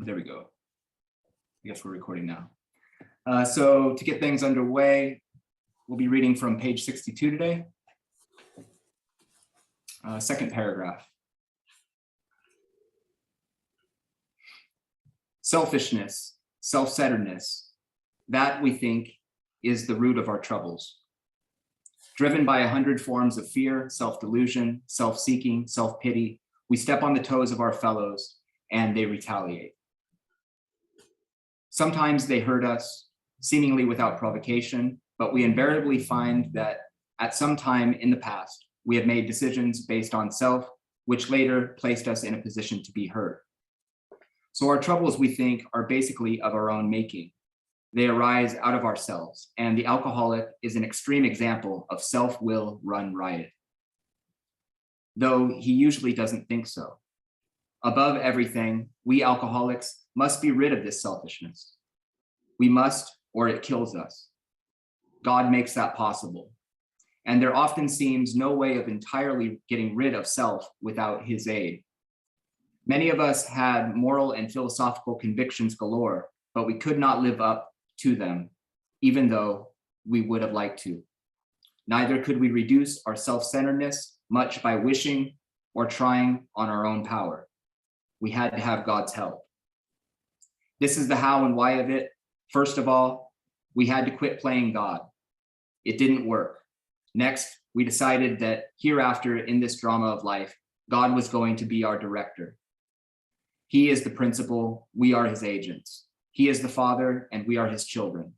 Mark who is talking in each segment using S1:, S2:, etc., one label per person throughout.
S1: There we go. I guess we're recording now. So to get things underway, we'll be reading from page 62 today. Second paragraph. Selfishness, self-centeredness, that we think is the root of our troubles. Driven by 100 forms of fear, self-delusion, self-seeking, self-pity, we step on the toes of our fellows and they retaliate. Sometimes they hurt us, seemingly without provocation, but we invariably find that at some time in the past, we have made decisions based on self, which later placed us in a position to be hurt. So our troubles, we think, are basically of our own making. They arise out of ourselves, and the alcoholic is an extreme example of self-will run riot, though he usually doesn't think so. Above everything, we alcoholics must be rid of this selfishness. We must, or it kills us. God makes that possible. And there often seems no way of entirely getting rid of self without his aid. Many of us had moral and philosophical convictions galore, but we could not live up to them, even though we would have liked to. Neither could we reduce our self-centeredness much by wishing or trying on our own power. We had to have God's help. This is the how and why of it. First of all, we had to quit playing God. It didn't work. Next, we decided that hereafter in this drama of life, God was going to be our director. He is the principal, we are his agents. He is the father, and we are his children.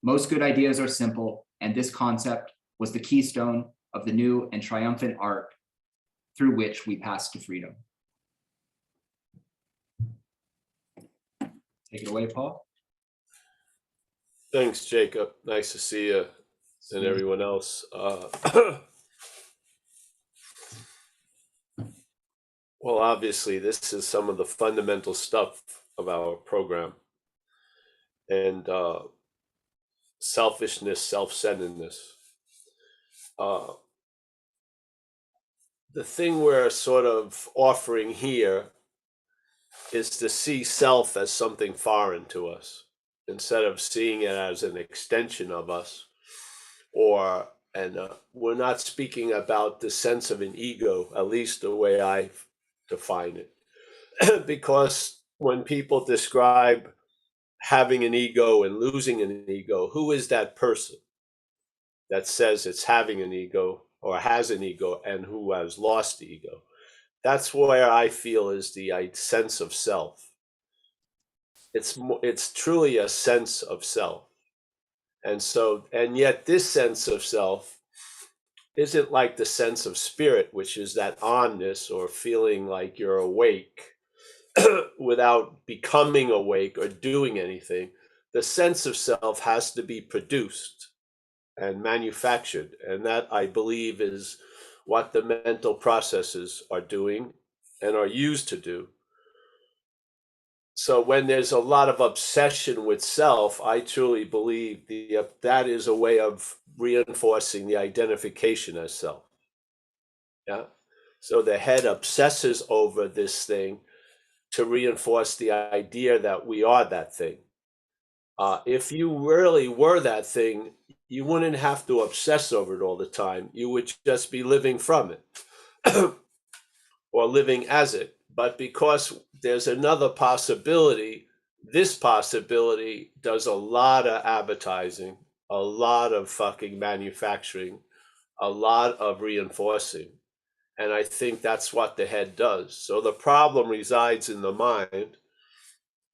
S1: Most good ideas are simple, and this concept was the keystone of the new and triumphant arc through which we pass to freedom. Take it away, Paul.
S2: Thanks, Jacob. Nice to see you and everyone else. Well, obviously, this is some of the fundamental stuff of our program. And selfishness, self-centeredness. The thing we're sort of offering here is to see self as something foreign to us, instead of seeing it as an extension of us. And we're not speaking about the sense of an ego, at least the way I define it. Because when people describe having an ego and losing an ego, who is that person that says it's having an ego or has an ego and who has lost the ego? That's where I feel is the sense of self. It's truly a sense of self. And yet this sense of self isn't like the sense of spirit, which is that onness or feeling like you're awake without becoming awake or doing anything. The sense of self has to be produced and manufactured. And that, I believe, is what the mental processes are doing and are used to do. So when there's a lot of obsession with self, I truly believe that is a way of reinforcing the identification as self. Yeah. So the head obsesses over this thing to reinforce the idea that we are that thing. If you really were that thing, you wouldn't have to obsess over it all the time. You would just be living from it or living as it. But because there's another possibility, this possibility does a lot of advertising, a lot of fucking manufacturing, a lot of reinforcing. And I think that's what the head does. So the problem resides in the mind.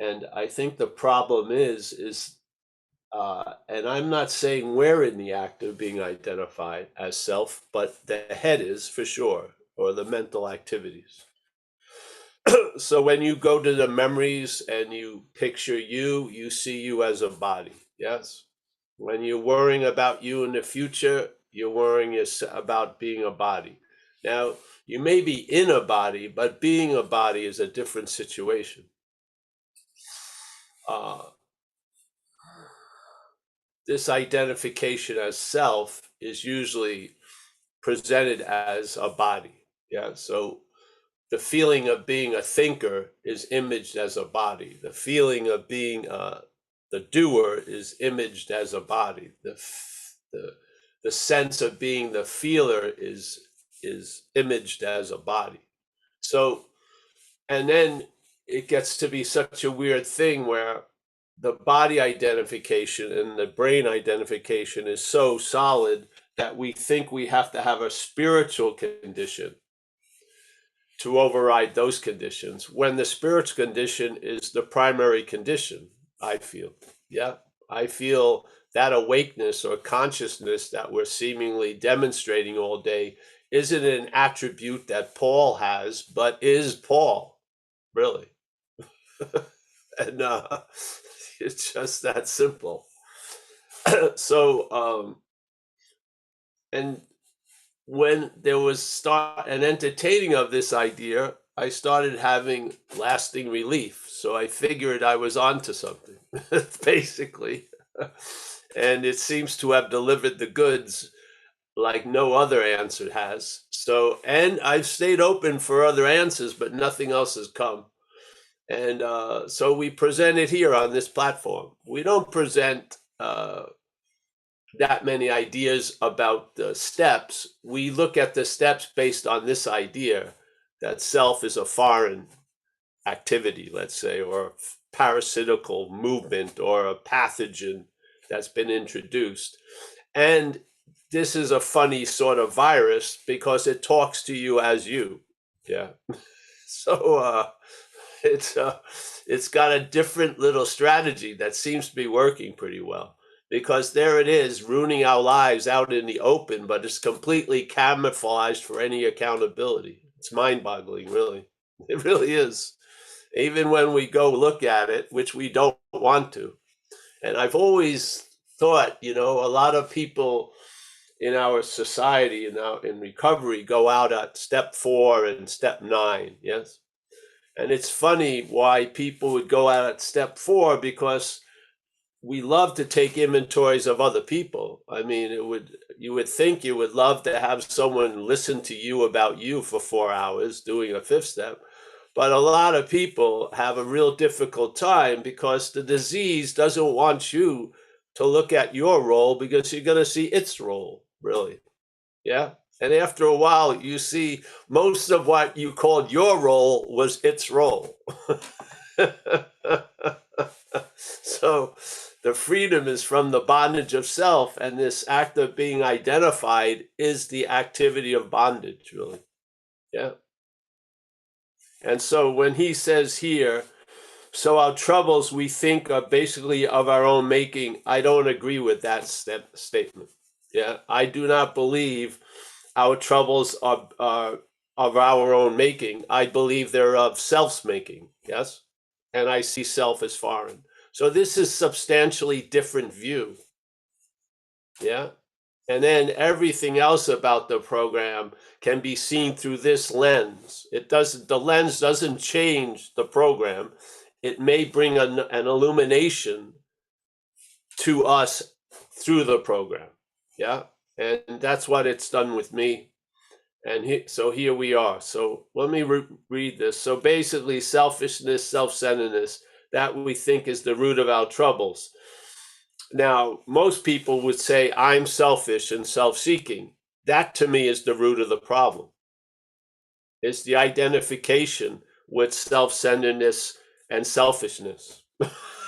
S2: And I think the problem is, and I'm not saying we're in the act of being identified as self, but the head is for sure, or the mental activities. So when you go to the memories and you picture you see you as a body, yes? When you're worrying about you in the future, you're worrying about being a body. Now, you may be in a body, but being a body is a different situation. This identification as self is usually presented as a body. Yeah. So the feeling of being a thinker is imaged as a body. The feeling of being the doer is imaged as a body. The sense of being the feeler is imaged as a body. So, and then it gets to be such a weird thing where the body identification and the brain identification is so solid that we think we have to have a spiritual condition to override those conditions, when the spiritual condition is the primary condition, I feel. Yeah, I feel that awakeness or consciousness that we're seemingly demonstrating all day isn't an attribute that Paul has, but is Paul, really. And it's just that simple. So, and when there was an entertaining of this idea, I started having lasting relief. So I figured I was onto something, basically. And it seems to have delivered the goods like no other answer has. So, and I've stayed open for other answers, but nothing else has come. And so we present it here on this platform. We don't present that many ideas about the steps. We look at the steps based on this idea that self is a foreign activity, let's say, or a parasitical movement or a pathogen that's been introduced. And this is a funny sort of virus because it talks to you as you. Yeah. So it's got a different little strategy that seems to be working pretty well. Because there it is, ruining our lives out in the open, but it's completely camouflaged for any accountability. It's mind-boggling, really. It really is. Even when we go look at it, which we don't want to. And I've always thought, a lot of people in our society and now in recovery go out at step 4 and step 9, yes? And it's funny why people would go out at step 4, because we love to take inventories of other people. I mean, you would think you would love to have someone listen to you about you for 4 hours doing a 5th step. But a lot of people have a real difficult time because the disease doesn't want you to look at your role, because you're going to see its role, really. Yeah. And after a while, you see most of what you called your role was its role. So the freedom is from the bondage of self, and this act of being identified is the activity of bondage, really. Yeah. And so when he says here, so our troubles we think are basically of our own making, I don't agree with that statement. Yeah, I do not believe our troubles are of our own making. I believe they're of self's making. Yes. And I see self as foreign. So this is substantially different view. Yeah. And then everything else about the program can be seen through this lens. The lens doesn't change the program. It may bring an illumination to us through the program. Yeah. And that's what it's done with me. And so here we are. So let me read this. So basically, selfishness, self-centeredness, that we think is the root of our troubles. Now, most people would say, I'm selfish and self-seeking. That to me is the root of the problem. It's the identification with self-centeredness and selfishness.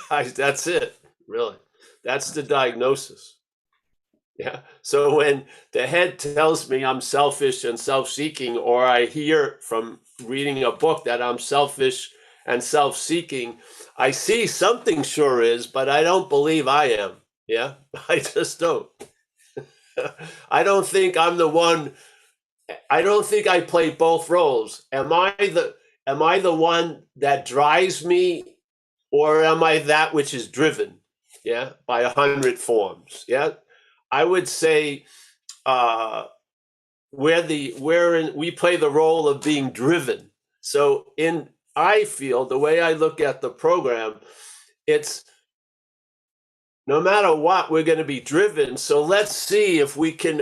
S2: That's it, really. That's the diagnosis. Yeah. So when the head tells me I'm selfish and self-seeking, or I hear from reading a book that I'm selfish and self-seeking, I see something sure is, but I don't believe I am. Yeah, I just don't. I don't think I'm the one. I don't think I play both roles. Am I the one that drives me, or am I that which is driven? Yeah, by 100 forms. Yeah. I would say we play the role of being driven. So I feel the way I look at the program, it's no matter what, we're going to be driven. So let's see if we can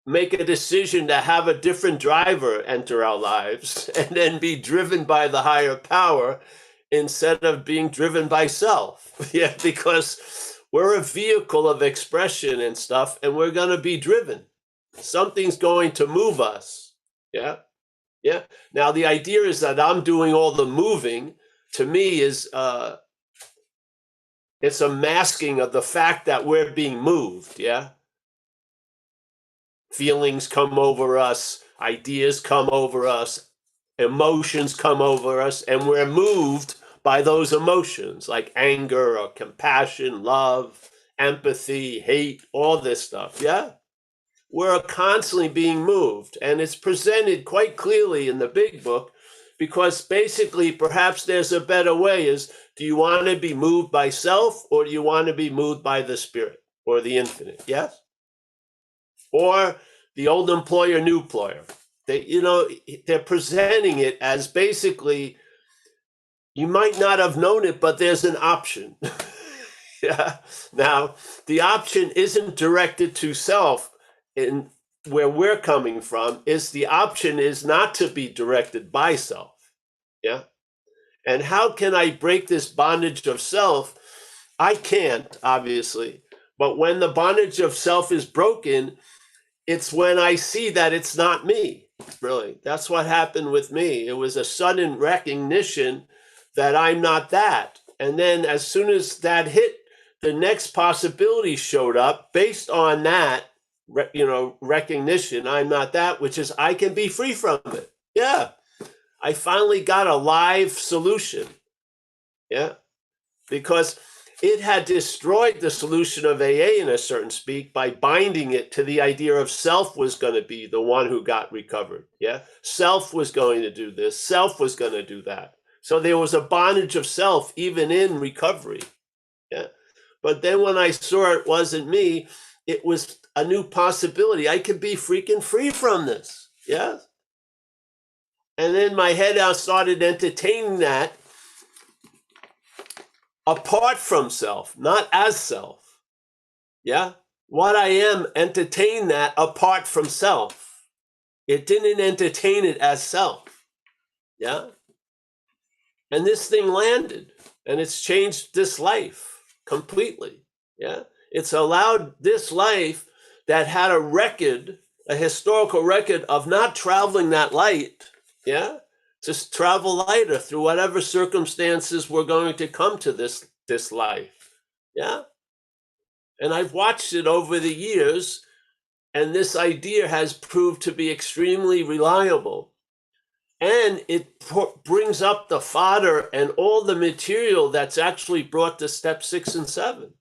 S2: make a decision to have a different driver enter our lives and then be driven by the higher power instead of being driven by self. Yeah, because we're a vehicle of expression and stuff, and we're going to be driven. Something's going to move us. Yeah. Yeah. Now, the idea is that I'm doing all the moving, to me, is it's a masking of the fact that we're being moved. Yeah. Feelings come over us, ideas come over us, emotions come over us, and we're moved by those emotions like anger or compassion, love, empathy, hate, all this stuff. Yeah. We're constantly being moved, and it's presented quite clearly in the big book, because basically perhaps there's a better way. Is, do you want to be moved by self, or do you want to be moved by the spirit or the infinite? Yes. Or the old employer, new employer. They're presenting it as basically, you might not have known it, but there's an option. Yeah. Now, the option isn't directed to self. In where we're coming from, is the option is not to be directed by self. Yeah. And how can I break this bondage of self? I can't, obviously. But when the bondage of self is broken, it's when I see that it's not me, really. That's what happened with me. It was a sudden recognition that I'm not that. And then as soon as that hit, the next possibility showed up based on that, recognition, I'm not that, which is I can be free from it. Yeah. I finally got a live solution. Yeah. Because it had destroyed the solution of AA in a certain speak by binding it to the idea of self was going to be the one who got recovered. Yeah. Self was going to do this. Self was going to do that. So there was a bondage of self even in recovery. Yeah. But then when I saw it wasn't me, it was a new possibility. I could be freaking free from this. Yeah. And then my head out started entertaining that apart from self, not as self. Yeah. What I am, entertain that apart from self. It didn't entertain it as self. Yeah. And this thing landed, and it's changed this life completely. Yeah. It's allowed this life that had a record, a historical record of not traveling that light, yeah, to travel lighter through whatever circumstances were going to come to this life, yeah. And I've watched it over the years, and this idea has proved to be extremely reliable. And it brings up the fodder and all the material that's actually brought to step 6 and 7,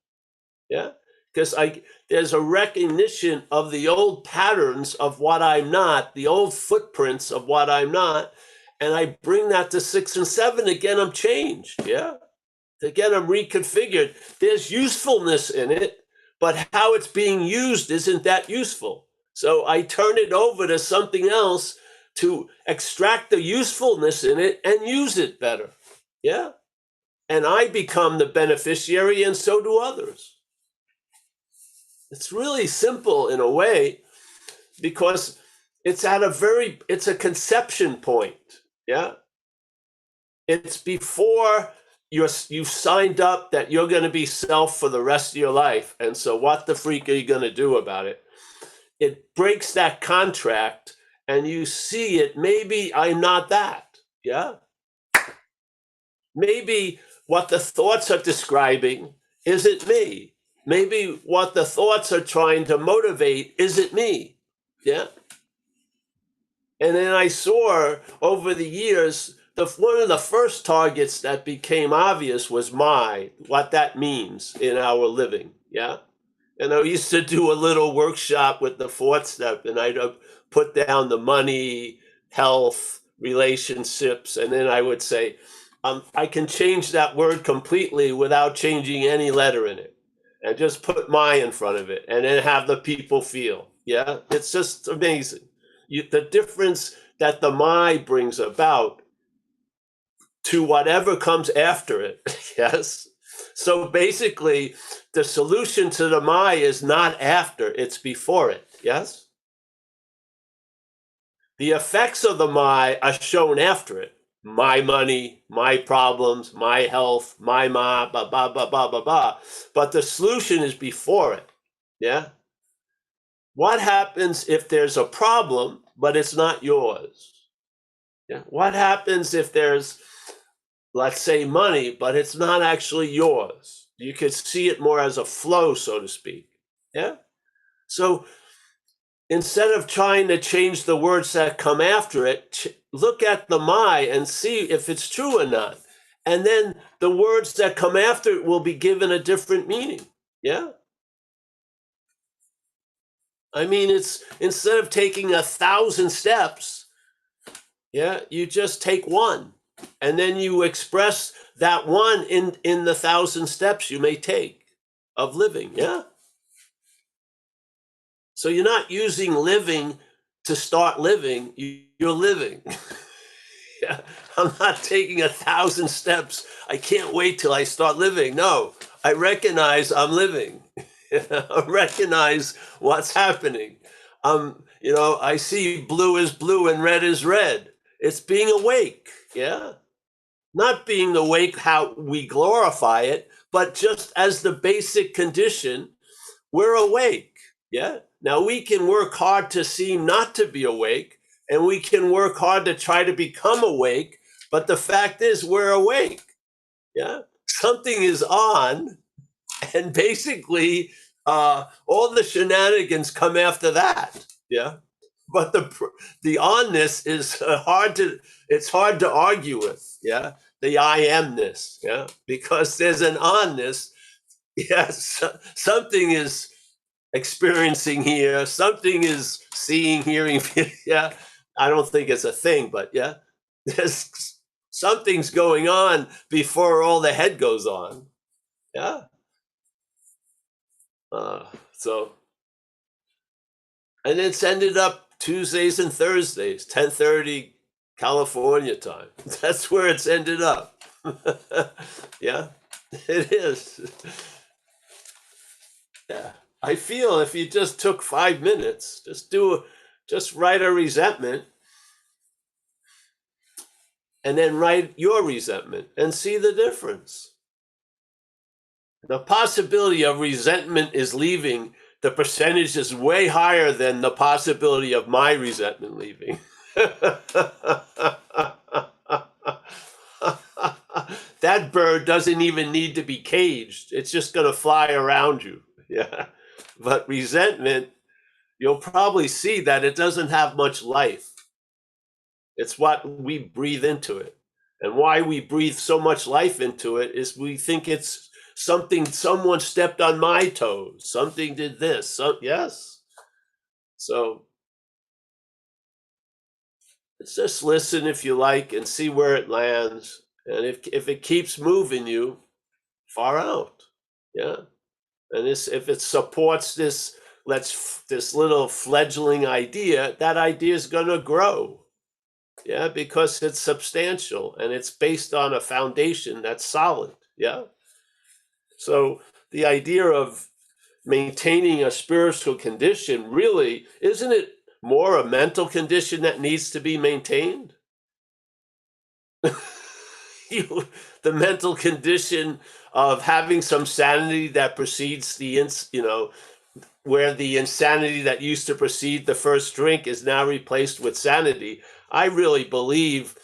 S2: yeah. Because there's a recognition of the old patterns of what I'm not, the old footprints of what I'm not, and I bring that to 6 and 7. Again, I'm changed, yeah? Again, I'm reconfigured. There's usefulness in it, but how it's being used isn't that useful. So I turn it over to something else to extract the usefulness in it and use it better, yeah? And I become the beneficiary, and so do others. It's really simple in a way, because it's a conception point. Yeah. It's before you've signed up that you're going to be self for the rest of your life. And so what the freak are you going to do about it? It breaks that contract, and you see it. Maybe I'm not that. Yeah. Maybe what the thoughts are describing isn't me. Maybe what the thoughts are trying to motivate isn't me. Yeah. And then I saw over the years, one of the first targets that became obvious was what that means in our living. Yeah. And I used to do a little workshop with the 4th step, and I'd put down the money, health, relationships, and then I would say, I can change that word completely without changing any letter in it, and just put my in front of it, and then have the people feel. Yeah, it's just amazing. The difference that the my brings about to whatever comes after it. Yes. So basically, the solution to the my is not after, it's before it. Yes. The effects of the my are shown after it. My money, my problems, my health, my blah, blah, blah, blah, blah, blah. But the solution is before it. Yeah. What happens if there's a problem, but it's not yours? Yeah. What happens if there's, let's say, money, but it's not actually yours? You could see it more as a flow, so to speak. Yeah. So instead of trying to change the words that come after it, look at the my and see if it's true or not. And then the words that come after it will be given a different meaning. Yeah. I mean, it's instead of taking 1,000 steps, yeah, you just take one. And then you express that one in the 1,000 steps you may take of living. Yeah. So you're not using living to start living, you're living. Yeah, I'm not taking 1,000 steps. I can't wait till I start living. No, I recognize I'm living. I recognize what's happening. I see blue is blue and red is red. It's being awake. Yeah. Not being awake how we glorify it, but just as the basic condition, we're awake. Yeah. Now we can work hard to seem not to be awake, and we can work hard to try to become awake. But the fact is, we're awake. Yeah. Something is on, and basically, all the shenanigans come after that. Yeah. But the onness is it's hard to argue with. Yeah. The I amness. Yeah. Because there's an onness. Yes. Something is experiencing here, something is seeing, hearing. Yeah, I don't think it's a thing, but yeah, there's something's going on before all the head goes on. Yeah. So, and it's ended up Tuesdays and Thursdays, 10:30 California time. That's where it's ended up. Yeah, it is. Yeah. I feel if you just took 5 minutes, just write a resentment and then write your resentment and see the difference. The possibility of resentment is leaving, the percentage is way higher than the possibility of my resentment leaving. That bird doesn't even need to be caged. It's just going to fly around you. Yeah. But resentment, you'll probably see that it doesn't have much life. It's what we breathe into it. And why we breathe so much life into it is we think it's something, someone stepped on my toes, something did this. So, yes. So just listen if you like and see where it lands. And if it keeps moving you, far out. Yeah. And if it supports this little fledgling idea, that idea is going to grow. Yeah, because it's substantial and it's based on a foundation that's solid. Yeah. So the idea of maintaining a spiritual condition, really, isn't it more a mental condition that needs to be maintained? The mental condition of having some sanity that precedes where the insanity that used to precede the first drink is now replaced with sanity. I really believe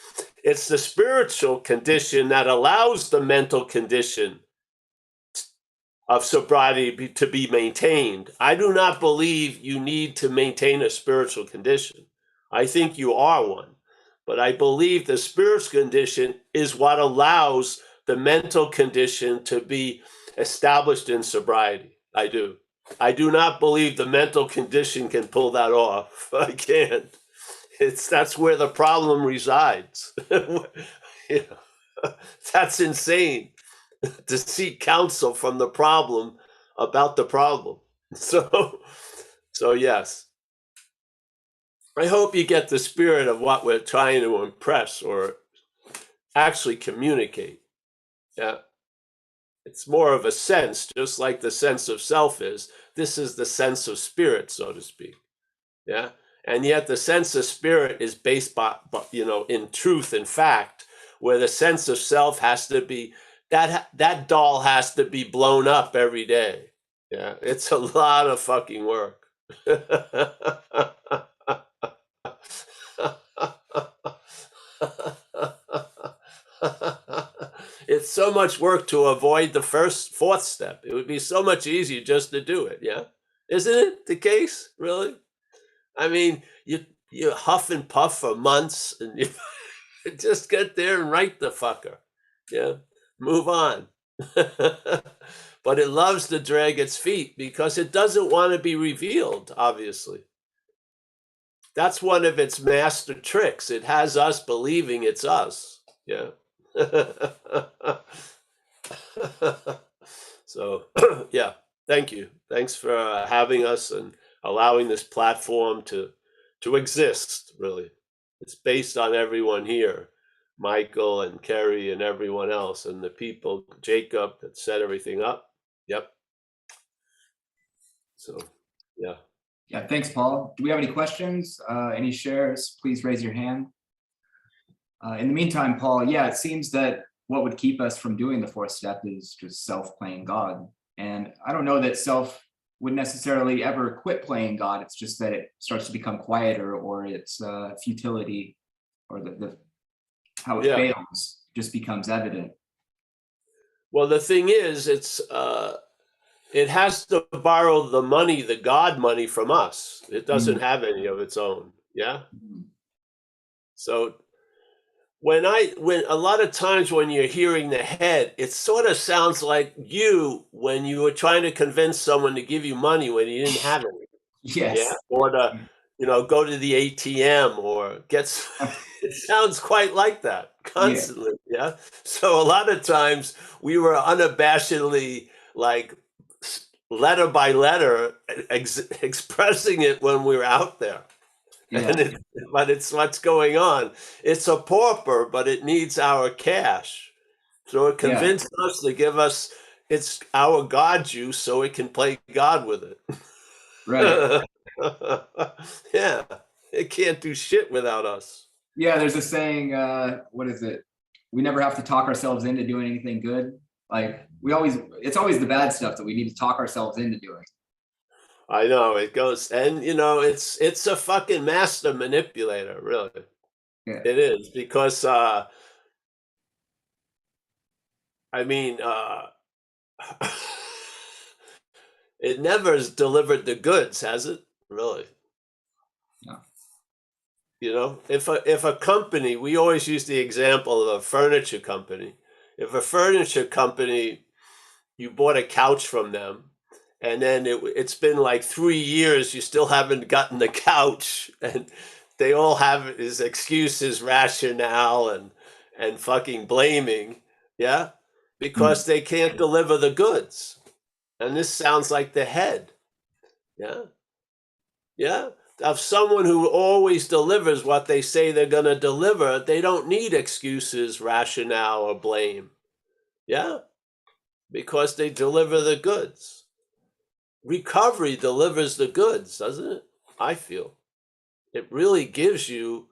S2: it's the spiritual condition that allows the mental condition of sobriety to be maintained. I do not believe you need to maintain a spiritual condition. I think you are one. But I believe the spiritual condition is what allows the mental condition to be established in sobriety. I do. I do not believe the mental condition can pull that off. I can't. That's where the problem resides. That's insane to seek counsel from the problem about the problem. So yes. I hope you get the spirit of what we're trying to impress or actually communicate. Yeah. It's more of a sense, just like the sense of self is. This is the sense of spirit, so to speak. Yeah. And yet the sense of spirit is based by, in truth and fact, where the sense of self has to be, that doll has to be blown up every day. Yeah, it's a lot of fucking work. It's so much work to avoid the fourth step. It would be so much easier just to do it. Yeah, isn't it the case? Really? I mean, you huff and puff for months, and you just get there and write the fucker. Yeah, move on. But it loves to drag its feet because it doesn't want to be revealed. Obviously, that's one of its master tricks. It has us believing it's us. Yeah. So, yeah, thank you. Thanks for having us and allowing this platform to exist, really. It's based on everyone here, Michael and Kerry and everyone else, and the people, Jacob, that set everything up. Yep. So, yeah.
S1: Yeah, thanks, Paul. Do we have any questions? Any shares? Please raise your hand. In the meantime, Paul, yeah, it seems that what would keep us from doing the fourth step is just self playing God. And I don't know that self would necessarily ever quit playing God. It's just that it starts to become quieter, or its futility, or the how it
S2: Yeah.
S1: fails just becomes evident.
S2: Well, the thing is, it has to borrow the money, the God money, from us. It doesn't have any of its own. Yeah. So when a lot of times when you're hearing the head, it sort of sounds like you when you were trying to convince someone to give you money when you didn't have it.
S1: Yes.
S2: Yeah. Or to, go to the ATM or it sounds quite like that constantly. Yeah. So a lot of times we were unabashedly, like, letter by letter expressing it when we were out there.
S1: Yeah.
S2: But it's what's going on. It's a pauper, but it needs our cash. So it convinced us to give us it's our God juice so it can play God with it.
S1: Right.
S2: Yeah. It can't do shit without us.
S1: Yeah, there's a saying, what is it? We never have to talk ourselves into doing anything good. Like it's always the bad stuff that we need to talk ourselves into doing.
S2: I know it goes, and it's a fucking master manipulator, really.
S1: Yeah.
S2: It is because I mean it never has delivered the goods, has it? Really?
S1: No.
S2: If a company, we always use the example of a furniture company. If a furniture company, you bought a couch from them, and then it's been like 3 years, you still haven't gotten the couch, and they all have is excuses, rationale, and fucking blaming, yeah, because they can't deliver the goods. And this sounds like the head, yeah, yeah. Of someone who always delivers what they say they're going to deliver, they don't need excuses, rationale, or blame, yeah, because they deliver the goods. Recovery delivers the goods, doesn't it? I feel it really gives you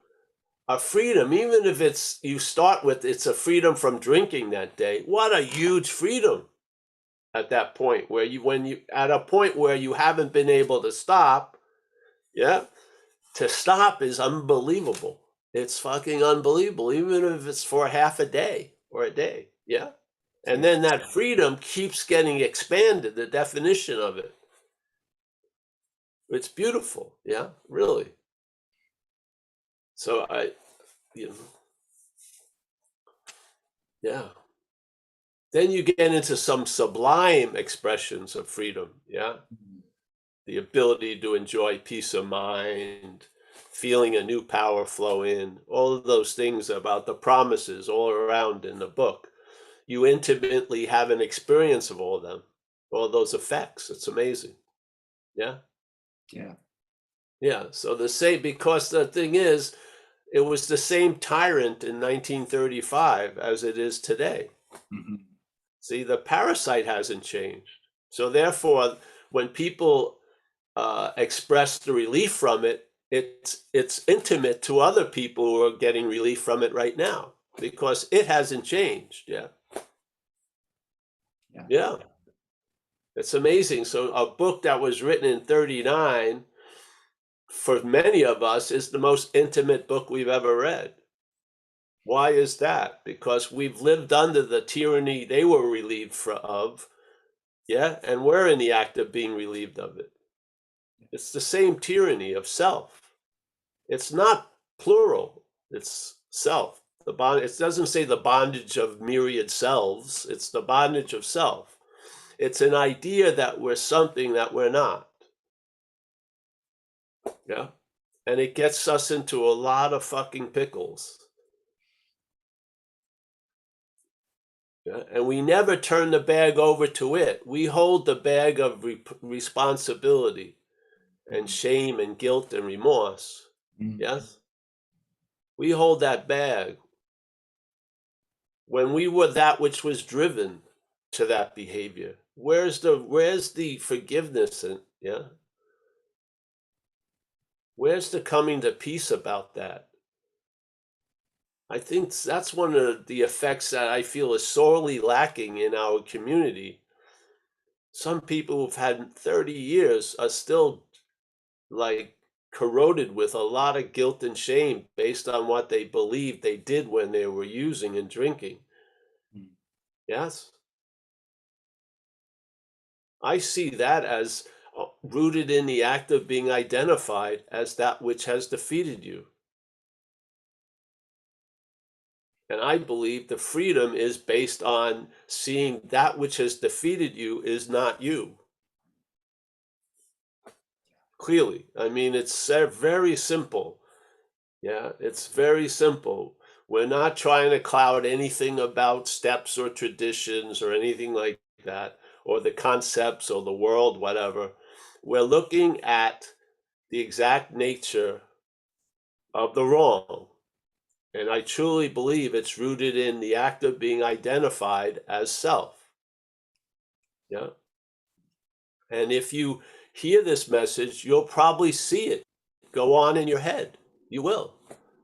S2: a freedom, even if you start with it's a freedom from drinking that day. What a huge freedom at that point where at a point where you haven't been able to stop. Yeah, to stop is unbelievable. It's fucking unbelievable, even if it's for half a day or a day. Yeah, and then that freedom keeps getting expanded. The definition of it. It's beautiful, yeah, really. So yeah. Then you get into some sublime expressions of freedom, yeah? The ability to enjoy peace of mind, feeling a new power flow in, all of those things about the promises all around in the book. You intimately have an experience of all of them, all those effects. It's amazing, yeah?
S1: Yeah.
S2: Yeah, so because the thing is, it was the same tyrant in 1935 as it is today. See, the parasite hasn't changed. So therefore, when people express the relief from it, it's intimate to other people who are getting relief from it right now because it hasn't changed. Yeah. Yeah. It's amazing. So a book that was written in 39 for many of us is the most intimate book we've ever read. Why is that? Because we've lived under the tyranny they were relieved of, yeah, and we're in the act of being relieved of it. It's the same tyranny of self. It's not plural, it's self. The bond, it doesn't say the bondage of myriad selves, it's the bondage of self. It's an idea that we're something that we're not. Yeah. And it gets us into a lot of fucking pickles. Yeah? And we never turn the bag over to it. We hold the bag of responsibility and shame and guilt and remorse. Yes? We hold that bag. When we were that which was driven to that behavior, where's the forgiveness and yeah? Where's the coming to peace about that? I think that's one of the effects that I feel is sorely lacking in our community. Some people who've had 30 years are still like corroded with a lot of guilt and shame based on what they believed they did when they were using and drinking. Yes? I see that as rooted in the act of being identified as that which has defeated you. And I believe the freedom is based on seeing that which has defeated you is not you. Clearly. I mean, it's very simple. Yeah, it's very simple. We're not trying to cloud anything about steps or traditions or anything like that, or the concepts or the world, whatever. We're looking at the exact nature of the wrong. And I truly believe it's rooted in the act of being identified as self. Yeah. And if you hear this message, you'll probably see it go on in your head. You will.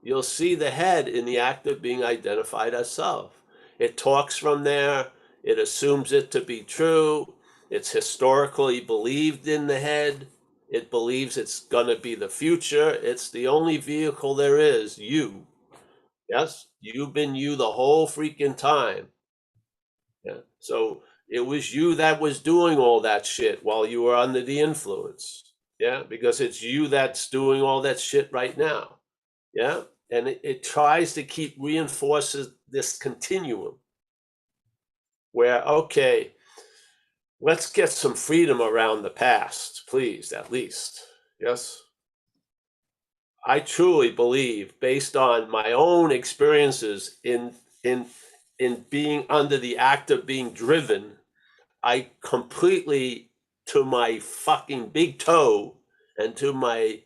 S2: You'll see the head in the act of being identified as self. It talks from there. It assumes it to be true. It's historically believed in the head. It believes it's going to be the future. It's the only vehicle there is, you. Yes, you've been you the whole freaking time. Yeah. So it was you that was doing all that shit while you were under the influence. Yeah, because it's you that's doing all that shit right now. Yeah, and it tries to keep reinforces this continuum where, okay, let's get some freedom around the past, please, at least. Yes. I truly believe, based on my own experiences in being under the act of being driven, I completely, to my fucking big toe and to my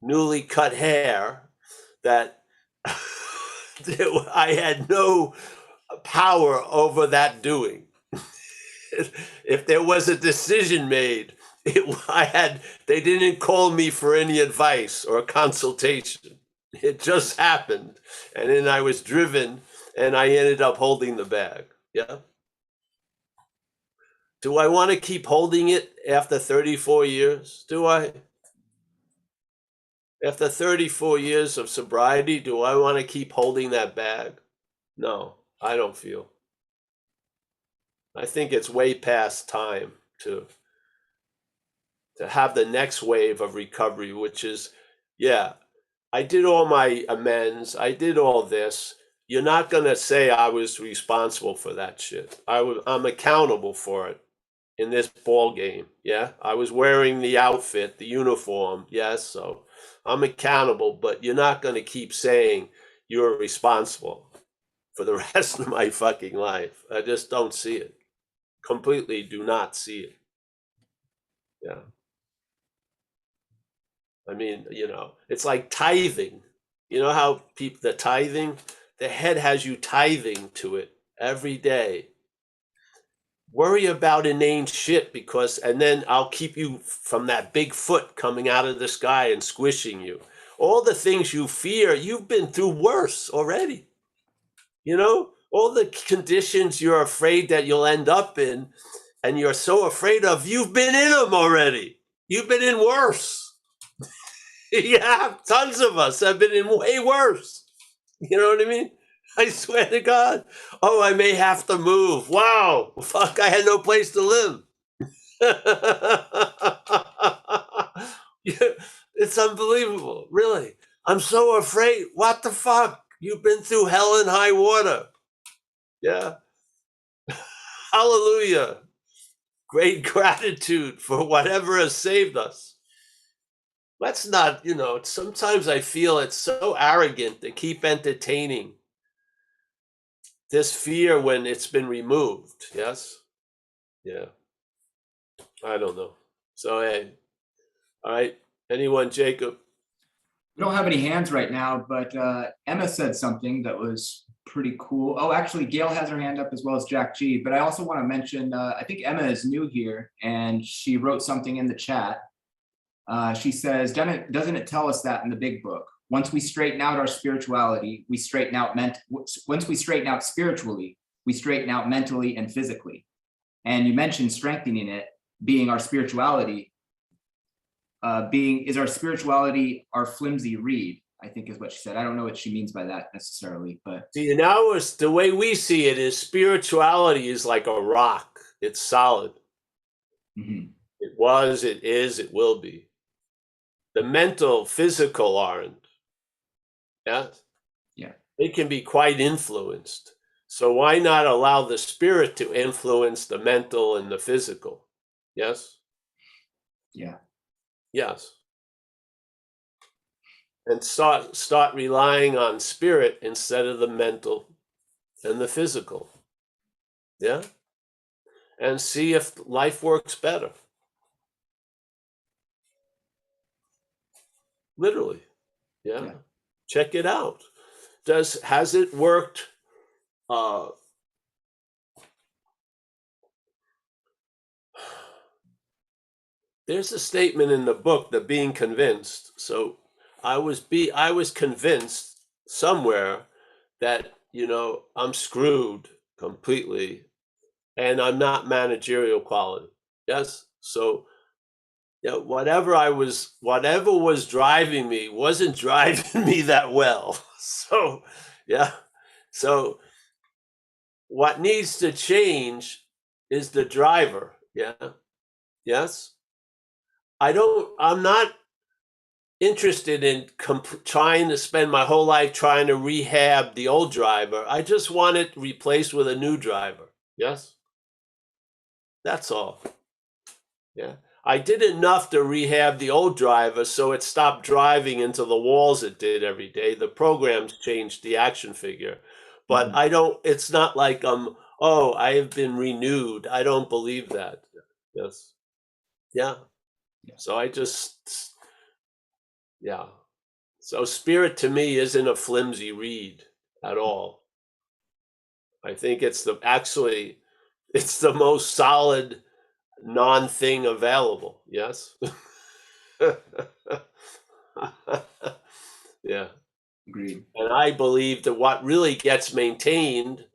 S2: newly cut hair, that I had no power over that doing. If there was a decision made, they didn't call me for any advice or consultation. It just happened. And then I was driven and I ended up holding the bag. Yeah. Do I want to keep holding it after 34 years? Do I? After 34 years of sobriety, do I want to keep holding that bag? No, I don't feel. I think it's way past time to have the next wave of recovery, which is, yeah, I did all my amends. I did all this. You're not going to say I was responsible for that shit. I'm accountable for it in this ball game. Yeah, I was wearing the outfit, the uniform. Yes, so I'm accountable, but you're not going to keep saying you're responsible for the rest of my fucking life. I just don't see it. Completely do not see it. Yeah. I mean, it's like tithing. You know how the tithing, the head has you tithing to it every day. Worry about inane shit and then I'll keep you from that big foot coming out of the sky and squishing you. All the things you fear, you've been through worse already. You know, all the conditions you're afraid that you'll end up in and you're so afraid of, you've been in them already. You've been in worse. Yeah, tons of us have been in way worse. You know what I mean? I swear to God. Oh, I may have to move. Wow. Fuck, I had no place to live. Yeah, it's unbelievable. Really. I'm so afraid. What the fuck? You've been through hell and high water. Yeah. Hallelujah. Great gratitude for whatever has saved us. Let's not, sometimes I feel it's so arrogant to keep entertaining this fear when it's been removed. Yes? Yeah. I don't know. So, hey, all right. Anyone, Jacob?
S1: We don't have any hands right now, but Emma said something that was pretty cool. Oh, actually, Gail has her hand up as well as Jack G. But I also want to mention, I think Emma is new here and she wrote something in the chat. She says, doesn't it tell us that in the big book? Once we straighten out our spirituality, we straighten out once we straighten out spiritually, we straighten out mentally and physically. And you mentioned strengthening it being our spirituality, is our spirituality our flimsy reed, I think is what she said. I don't know what she means by that necessarily, but
S2: See, now the way we see it is spirituality is like a rock. It's solid. It was, it is, it will be. The mental, physical aren't. Yeah.
S1: Yeah.
S2: They can be quite influenced. So why not allow the spirit to influence the mental and the physical? Yes?
S1: Yeah.
S2: Yes. And start relying on spirit instead of the mental and the physical. Yeah? And see if life works better. Literally. Yeah. Check it out. Has it worked? There's a statement in the book, The Being Convinced. So I was convinced somewhere that, I'm screwed completely and I'm not managerial quality. Yes. So whatever was driving me wasn't driving me that well. So, yeah. So what needs to change is the driver. Yeah. Yes. I'm not interested in trying to spend my whole life trying to rehab the old driver. I just want it replaced with a new driver. Yes. That's all. Yeah. I did enough to rehab the old driver so it stopped driving into the walls it did every day. The programs changed the action figure. But it's not like I have been renewed. I don't believe that. Yes. Yeah. So yeah. So spirit to me isn't a flimsy reed at all. I think it's the most solid non-thing available. Yes. Yeah.
S1: Agreed.
S2: And I believe that what really gets maintained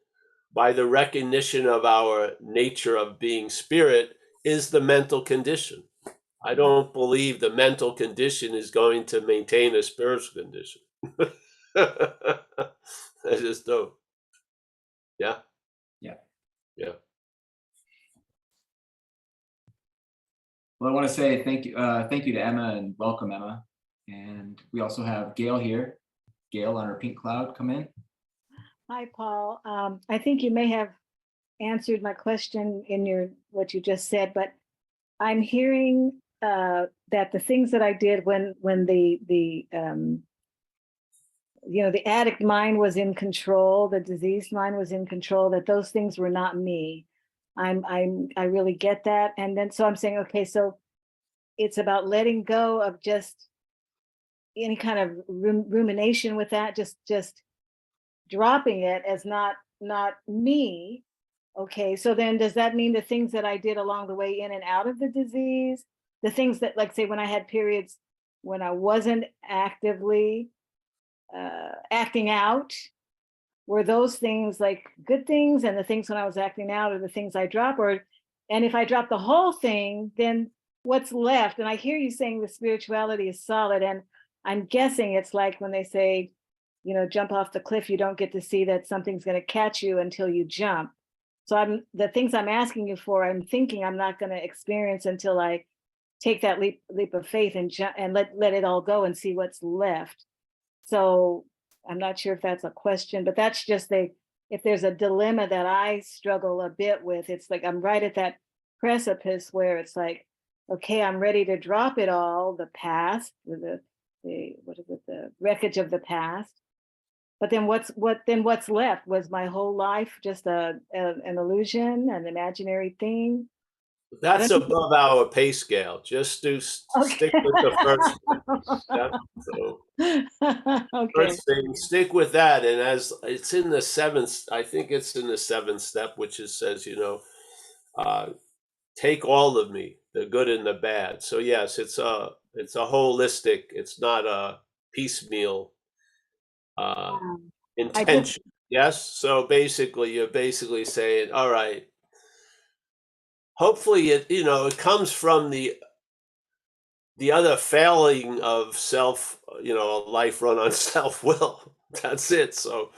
S2: by the recognition of our nature of being spirit is the mental condition. I don't believe the mental condition is going to maintain a spiritual condition. I just don't. Yeah.
S1: Yeah.
S2: Yeah.
S1: Well, I want to say thank you to Emma and welcome Emma. And we also have Gail here. Gail on our pink cloud, come in.
S3: Hi, Paul. I think you may have answered my question in what you just said, but I'm hearing that the things that I did when the addict mind was in control, the diseased mind was in control, that those things were not me. I really get that. And then so I'm saying, okay, so it's about letting go of just any kind of rumination with that, just dropping it as not me, Okay, so then does that mean the things that I did along the way in and out of the disease, the things that, like, say, when I had periods when I wasn't actively acting out, were those things like good things, and the things when I was acting out are the things I drop? Or, and if I drop the whole thing, then what's left? And I hear you saying the spirituality is solid, and I'm guessing it's like when they say, jump off the cliff, you don't get to see that something's going to catch you until you jump. So the things I'm asking you for, I'm thinking I'm not going to experience until I take that leap of faith and jump and let it all go and see what's left. So I'm not sure if that's a question, but that's just if there's a dilemma that I struggle a bit with, it's like I'm right at that precipice where it's like, okay, I'm ready to drop it all, the past, the what is it, the wreckage of the past. But then what's left? Was my whole life just an illusion, an imaginary thing?
S2: That's above our pay scale. Just stick with the first step. So
S3: Okay.
S2: first thing, stick with that. And as it's in the seventh, I think it's in the seventh step, which says, take all of me, the good and the bad. So yes, it's a holistic. It's not a piecemeal intention. Yes. So basically, you're basically saying, all right. Hopefully, it comes from the other failing of self, life run on self-will. That's it. So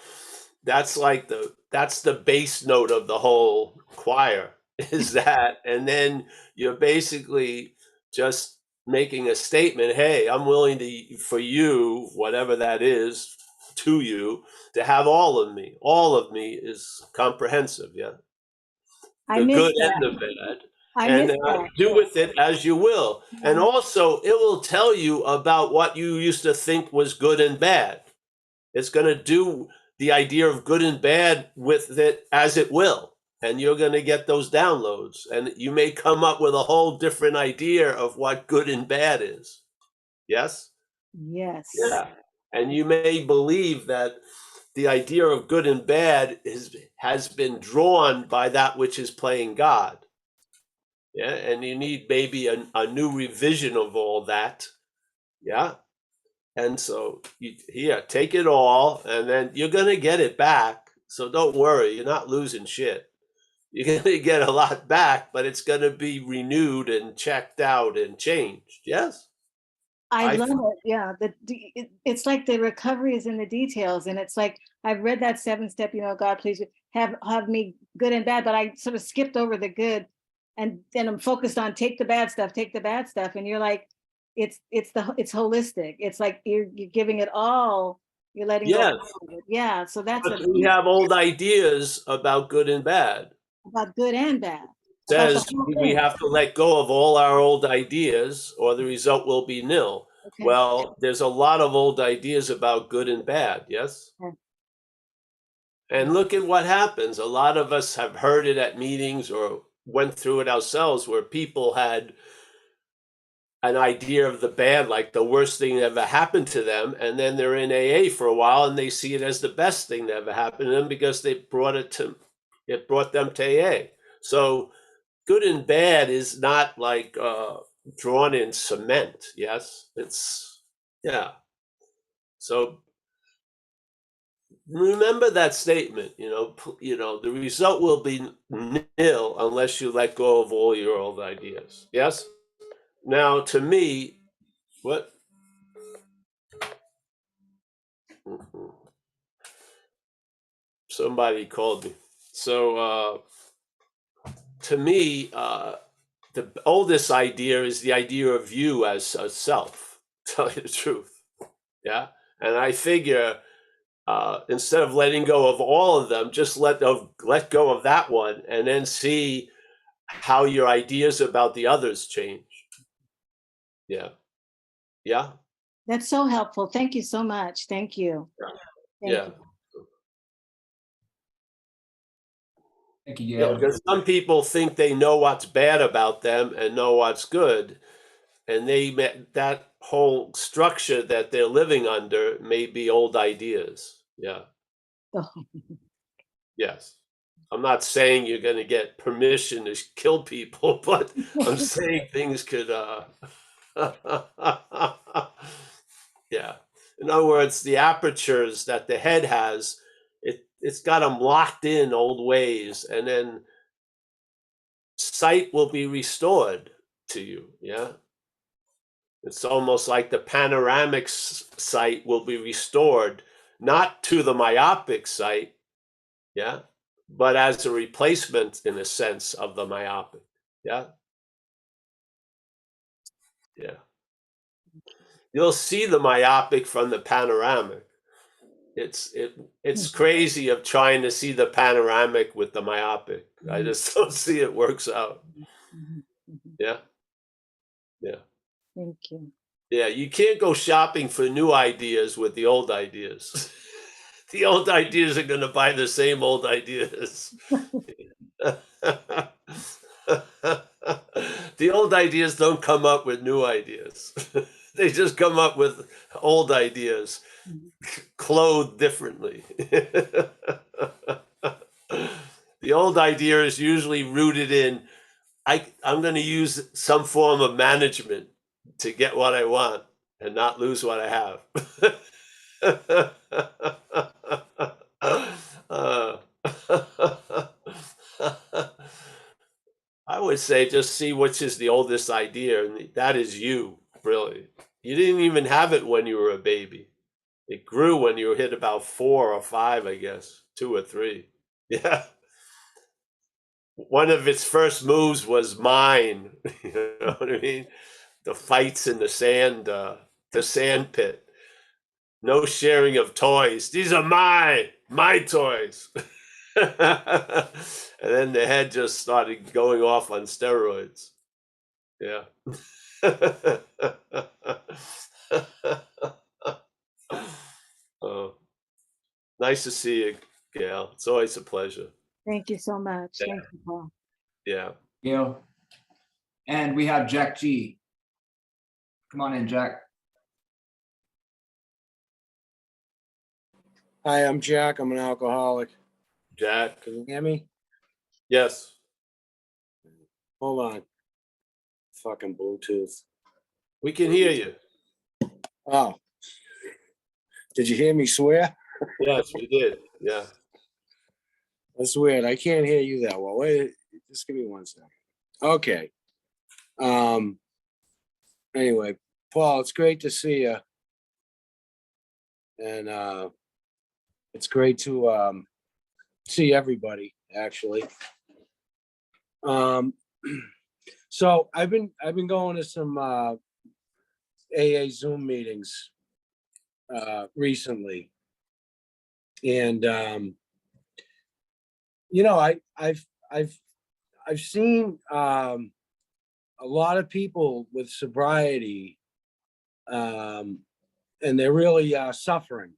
S2: that's the bass note of the whole choir is that. And then you're basically just making a statement. Hey, I'm willing for you, whatever that is to you, to have all of me. All of me is comprehensive. Yeah.
S3: I
S2: The
S3: missed
S2: good and
S3: that.
S2: the bad.
S3: I
S2: And
S3: missed that.
S2: do with it as you will. And
S3: Mhm.
S2: also, it will tell you about what you used to think was good and bad. It's going to do the idea of good and bad with it as it will. And you're going to get those downloads. And you may come up with a whole different idea of what good and bad is. Yes?
S3: Yes.
S2: Yeah. And you may believe that the idea of good and bad has been drawn by that which is playing God. Yeah, and you need maybe a new revision of all that. Yeah. And so take it all, and then you're going to get it back. So don't worry, you're not losing shit. You're going to get a lot back, but it's going to be renewed and checked out and changed. Yes?
S3: I love it. Yeah. It's like the recovery is in the details. And it's like, I've read that 7-step, God, please have me good and bad, but I sort of skipped over the good. And then I'm focused on take the bad stuff. And you're like, it's holistic. It's like you're giving it all. You're letting go.
S2: Yes.
S3: Of it. Yeah. So that's
S2: But we have old ideas about good and bad.
S3: about good and bad.
S2: Says we have to let go of all our old ideas or the result will be nil.
S3: Okay.
S2: Well, there's a lot of old ideas about good and bad. Yes.
S3: Okay.
S2: And look at what happens. A lot of us have heard it at meetings or went through it ourselves where people had an idea of the bad, like the worst thing that ever happened to them. And then they're in AA for a while and they see it as the best thing that ever happened to them because it brought them to AA. So good and bad is not like drawn in cement. Yes. Yeah. So remember that statement, the result will be nil unless you let go of all your old ideas. Yes. Now, to me, what? Somebody called me. So, to me, the oldest idea is the idea of you as a self. Tell you the truth. Yeah. And I figure instead of letting go of all of them, just let go of that one and then see how your ideas about the others change. Yeah. Yeah.
S3: That's so helpful. Thank you so much. Thank you.
S2: Yeah.
S1: Thank you,
S2: Yeah,
S1: Gail.
S2: because some people think they know what's bad about them and know what's good. And that whole structure that they're living under may be old ideas. Yeah.
S3: Oh.
S2: Yes. I'm not saying you're going to get permission to kill people, but I'm saying things could, yeah. In other words, the apertures that the head has, it's got them locked in old ways, and then sight will be restored to you. Yeah. It's almost like the panoramic sight will be restored, not to the myopic sight, yeah, but as a replacement in a sense of the myopic. Yeah. Yeah. You'll see the myopic from the panoramic. It's crazy of trying to see the panoramic with the myopic. I just don't see it works out. Yeah. Yeah.
S3: Thank you.
S2: Yeah, you can't go shopping for new ideas with the old ideas. The old ideas are going to buy the same old ideas. The old ideas don't come up with new ideas. They just come up with old ideas, clothed differently. The old idea is usually rooted in, I'm going to use some form of management to get what I want and not lose what I have. I would say just see which is the oldest idea, and that is you, really. You didn't even have it when you were a baby. It grew when you hit about 4 or 5, I guess, 2 or 3. Yeah. One of its first moves was mine. You know what I mean? The fights in the sand pit. No sharing of toys. These are my toys. And then the head just started going off on steroids. Yeah. Oh, nice to see you, Gail. It's always a pleasure.
S3: Thank you so much.
S2: Yeah.
S3: Thank you, Paul.
S2: Yeah.
S1: Gail. And we have Jack G. Come on in, Jack.
S4: Hi, I'm Jack. I'm an alcoholic.
S2: Jack.
S4: Can you hear me?
S2: Yes.
S4: Hold on. Fucking Bluetooth.
S2: We can hear you.
S4: Oh. Did you hear me swear?
S2: Yes, we did. Yeah.
S4: That's weird. I can't hear you that well. Wait, just give me 1 second. Okay. Anyway, Paul, it's great to see you. And it's great to see everybody, actually. So I've been going to some AA Zoom meetings recently. And you know, I've seen a lot of people with sobriety, and they're really suffering.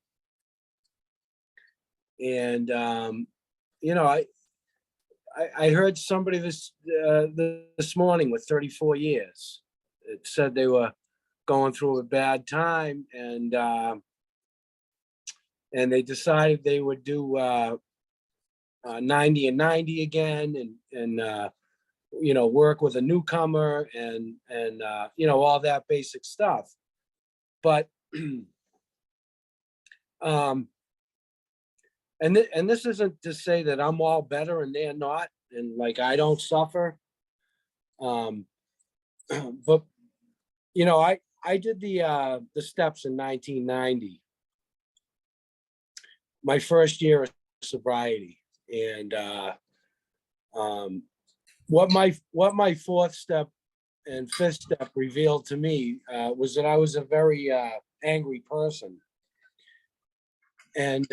S4: And you know, I heard somebody this morning with 34 years. It said they were going through a bad time, and they decided they would do 90 and 90 again, and you know, work with a newcomer, and you know, all that basic stuff. But and this isn't to say that I'm all better and they're not, and like I don't suffer. But you know, I did the steps in 1990, my first year of sobriety, and what my fourth step and fifth step revealed to me was that I was a very angry person, and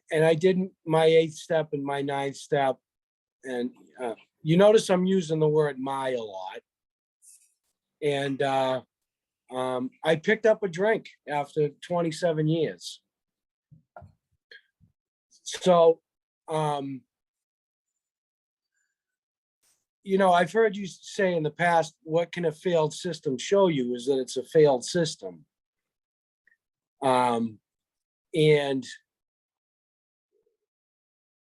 S4: and I did my 8th step and my 9th step, and you notice I'm using the word "my" a lot, and I picked up a drink after 27 years. So, you know, I've heard you say in the past, what can a failed system show you is that it's a failed system. And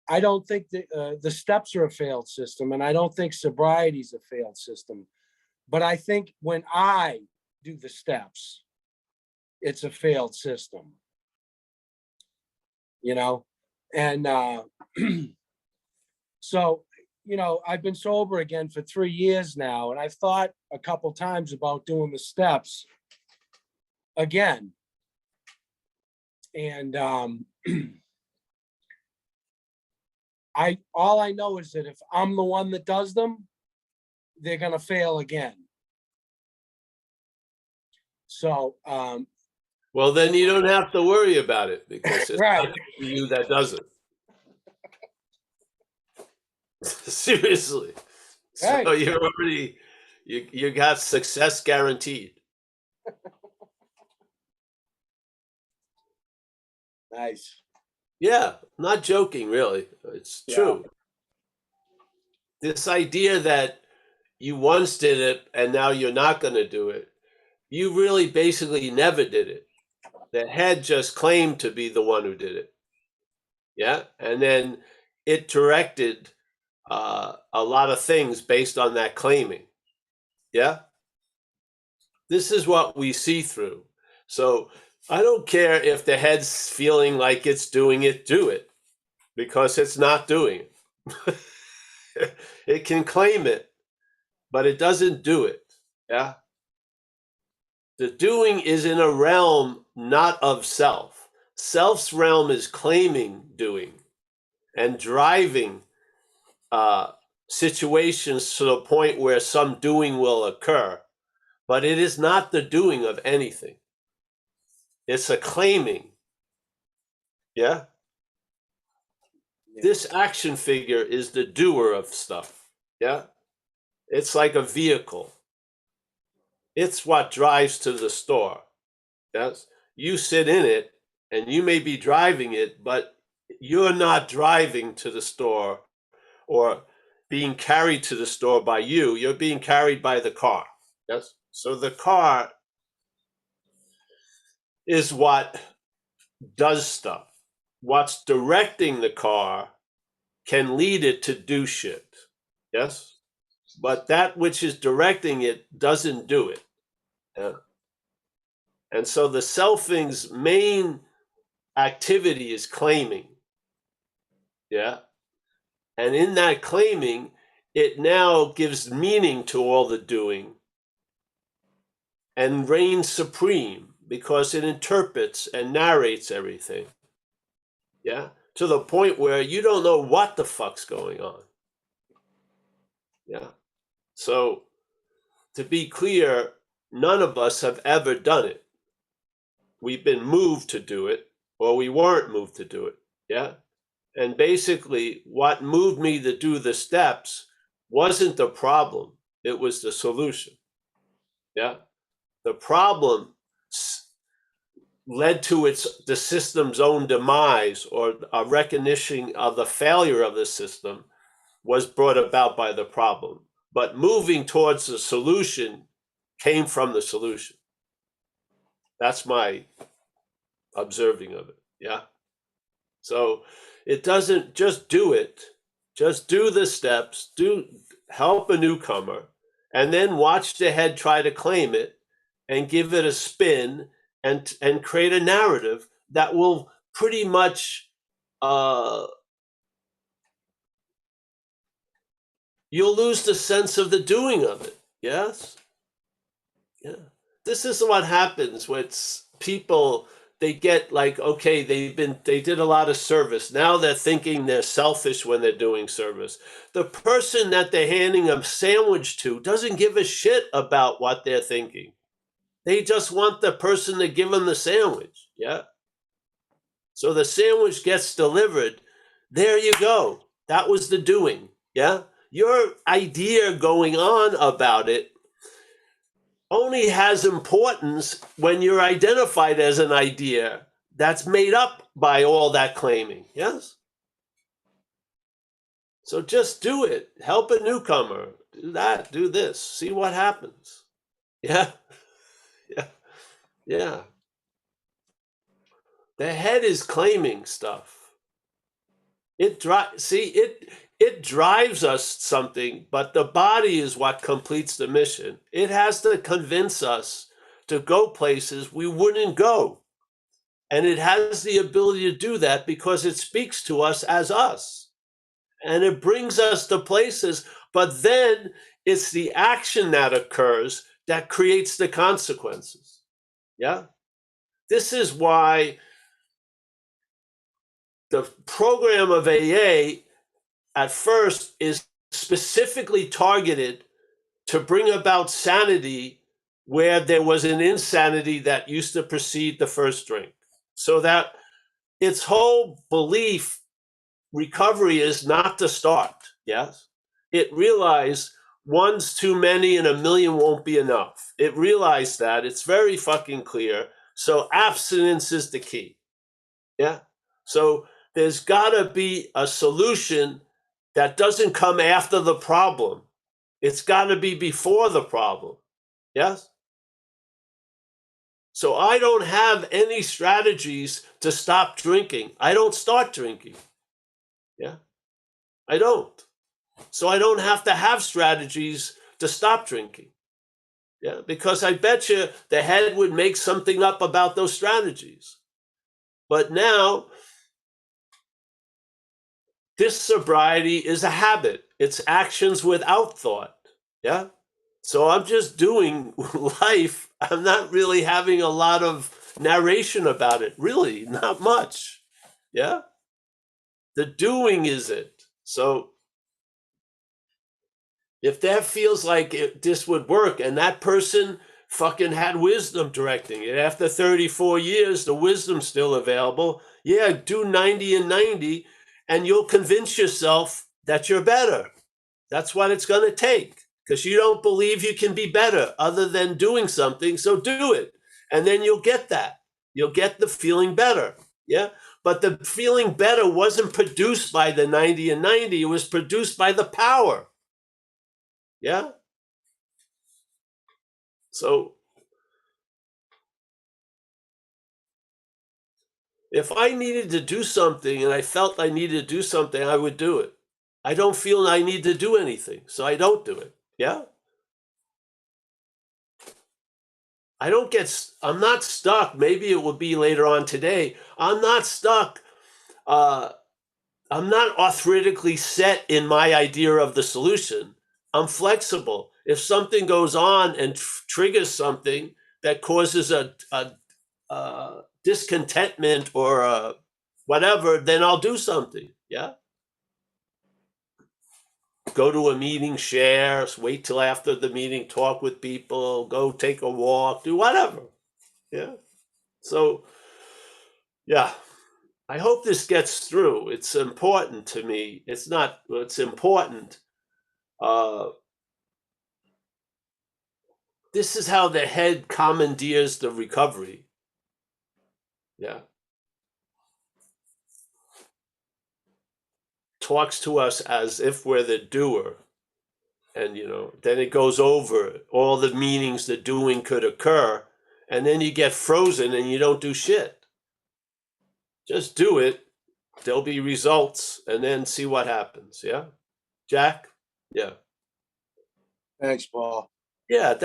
S4: I don't think the steps are a failed system, and I don't think sobriety is a failed system. But I think when I do the steps, it's a failed system. You know, and so, you know, I've been sober again for 3 years now, and I've thought a couple times about doing the steps again. And all I know is that if I'm the one that does them, they're gonna fail again. So
S2: Well, then you don't have to worry about it because it's
S4: Right.
S2: not you that does it. Seriously.
S4: Right.
S2: So you're already, you got success guaranteed.
S4: Nice.
S2: Yeah, not joking, really. It's
S4: Yeah.
S2: true. This idea that you once did it and now you're not going to do it, you really basically never did it. The head just claimed to be the one who did it. Yeah. And then it directed a lot of things based on that claiming. Yeah. This is what we see through. So I don't care if the head's feeling like it's doing it, do it, because it's not doing it. It can claim it, but it doesn't do it. Yeah. The doing is in a realm not of self. Self's realm is claiming doing and driving situations to the point where some doing will occur, but it is not the doing of anything. It's a claiming. Yeah. This action figure is the doer of stuff. Yeah. It's like a vehicle. It's what drives to the store. Yes. You sit in it and you may be driving it, but you're not driving to the store or being carried to the store by you. You're being carried by the car. Yes. So the car is what does stuff. What's directing the car can lead it to do shit. Yes. But that which is directing it doesn't do it. Yeah. And so the selfing's main activity is claiming. Yeah. And in that claiming, it now gives meaning to all the doing and reigns supreme because it interprets and narrates everything. Yeah. To the point where you don't know what the fuck's going on. Yeah. So to be clear, none of us have ever done it. We've been moved to do it, or we weren't moved to do it. Yeah. And basically, what moved me to do the steps wasn't the problem, it was the solution. Yeah. The problem led to the system's own demise, or a recognition of the failure of the system was brought about by the problem. But moving towards the solution came from the solution. That's my observing of it. Yeah. So it doesn't just do it, just do the steps, help a newcomer, and then watch the head try to claim it and give it a spin and create a narrative that will pretty much you'll lose the sense of the doing of it. Yes. Yeah. This is what happens with people. They get like, okay, they did a lot of service. Now they're thinking they're selfish when they're doing service. The person that they're handing a sandwich to doesn't give a shit about what they're thinking. They just want the person to give them the sandwich. Yeah. So the sandwich gets delivered. There you go. That was the doing. Yeah. Your idea going on about it only has importance when you're identified as an idea that's made up by all that claiming. Yes. So just do it. Help a newcomer. Do that. Do this. See what happens. Yeah. Yeah. Yeah. The head is claiming stuff. It drives us something, but the body is what completes the mission. It has to convince us to go places we wouldn't go. And it has the ability to do that because it speaks to us as us. And it brings us to places, but then it's the action that occurs that creates the consequences. Yeah. This is why the program of AA at first is specifically targeted to bring about sanity where there was an insanity that used to precede the first drink. So that its whole belief, recovery is not to start. Yes. It realized one's too many and a million won't be enough. It realized that. It's very fucking clear. So abstinence is the key. Yeah. So there's got to be a solution that doesn't come after the problem. It's got to be before the problem. Yes. So I don't have any strategies to stop drinking. I don't start drinking. Yeah. I don't. So I don't have to have strategies to stop drinking. Yeah. Because I bet you the head would make something up about those strategies. But now, this sobriety is a habit. It's actions without thought. Yeah. So I'm just doing life. I'm not really having a lot of narration about it. Really, not much. Yeah. The doing is it. So if that feels like this would work and that person fucking had wisdom directing it, after 34 years, the wisdom's still available. Yeah, do 90 and 90 and you'll convince yourself that you're better. That's what it's going to take because you don't believe you can be better other than doing something. So do it. And then you'll get that. You'll get the feeling better. Yeah. But the feeling better wasn't produced by the 90 and 90. It was produced by the power. Yeah. So if I needed to do something and I felt I needed to do something, I would do it. I don't feel I need to do anything, so I don't do it. Yeah. I'm not stuck. Maybe it will be later on today. I'm not stuck. I'm not arthritically set in my idea of the solution. I'm flexible. If something goes on and triggers something that causes a discontentment or whatever, then I'll do something. Yeah. Go to a meeting, share, wait till after the meeting, talk with people, go take a walk, do whatever. Yeah. So, yeah, I hope this gets through. It's important to me. It's important. This is how the head commandeers the recovery. Yeah. Talks to us as if we're the doer. And, then it goes over all the meanings the doing could occur. And then you get frozen and you don't do shit. Just do it. There'll be results and then see what happens. Yeah. Jack? Yeah.
S4: Thanks, Paul.
S2: Yeah,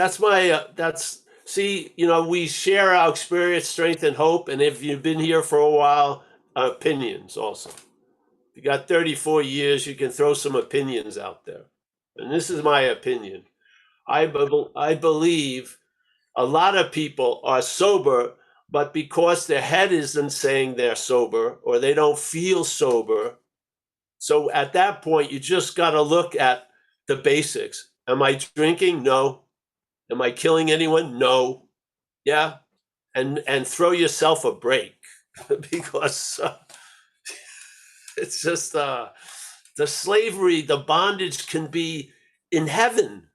S2: we share our experience, strength, and hope. And if you've been here for a while, opinions also. If you got 34 years, you can throw some opinions out there. And this is my opinion. I believe a lot of people are sober, but because their head isn't saying they're sober or they don't feel sober. So at that point, you just got to look at the basics. Am I drinking? No. Am I killing anyone? No. Yeah. And throw yourself a break because it's just the slavery, the bondage can be in heaven.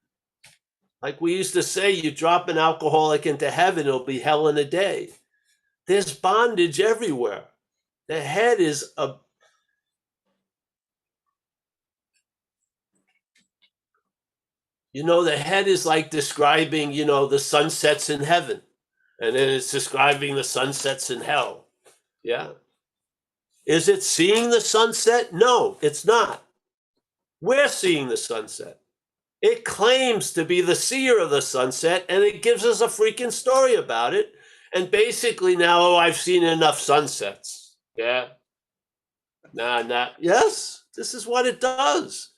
S2: Like we used to say, you drop an alcoholic into heaven, it'll be hell in a day. There's bondage everywhere. The head is the head is like describing, the sunsets in heaven. And then it's describing the sunsets in hell. Yeah. Is it seeing the sunset? No, it's not. We're seeing the sunset. It claims to be the seer of the sunset, and it gives us a freaking story about it. And basically now, oh, I've seen enough sunsets. Yeah. Nah. Yes, this is what it does.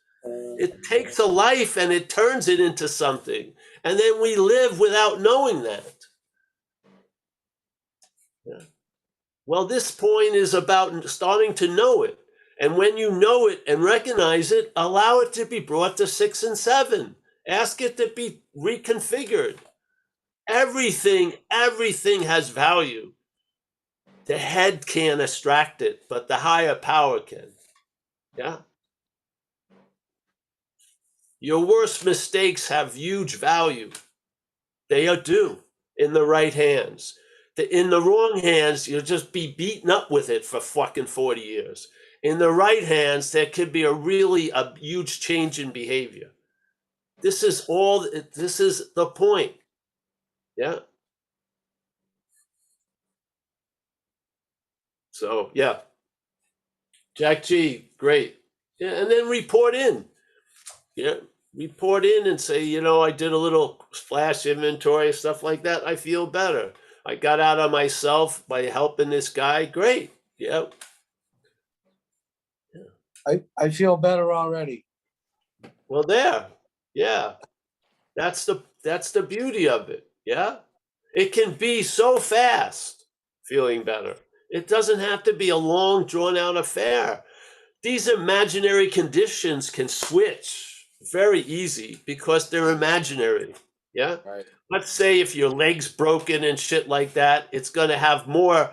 S2: It takes a life and it turns it into something. And then we live without knowing that. Yeah. Well, this point is about starting to know it. And when you know it and recognize it, allow it to be brought to 6 and 7. Ask it to be reconfigured. Everything has value. The head can't extract it, but the higher power can. Yeah. Your worst mistakes have huge value. They are due in the right hands. In the wrong hands, you'll just be beaten up with it for fucking 40 years. In the right hands, there could be a huge change in behavior. This is the point. Yeah. So, yeah. Jack G, great. Yeah, and then report in. Yeah. Report in and say, I did a little splash inventory, stuff like that. I feel better. I got out of myself by helping this guy. Great. Yeah.
S4: I feel better already.
S2: Well, there. Yeah. That's the beauty of it. Yeah. It can be so fast, feeling better. It doesn't have to be a long, drawn out affair. These imaginary conditions can switch very easy because they're imaginary. Yeah.
S4: Right.
S2: Let's say if your leg's broken and shit like that, it's going to have more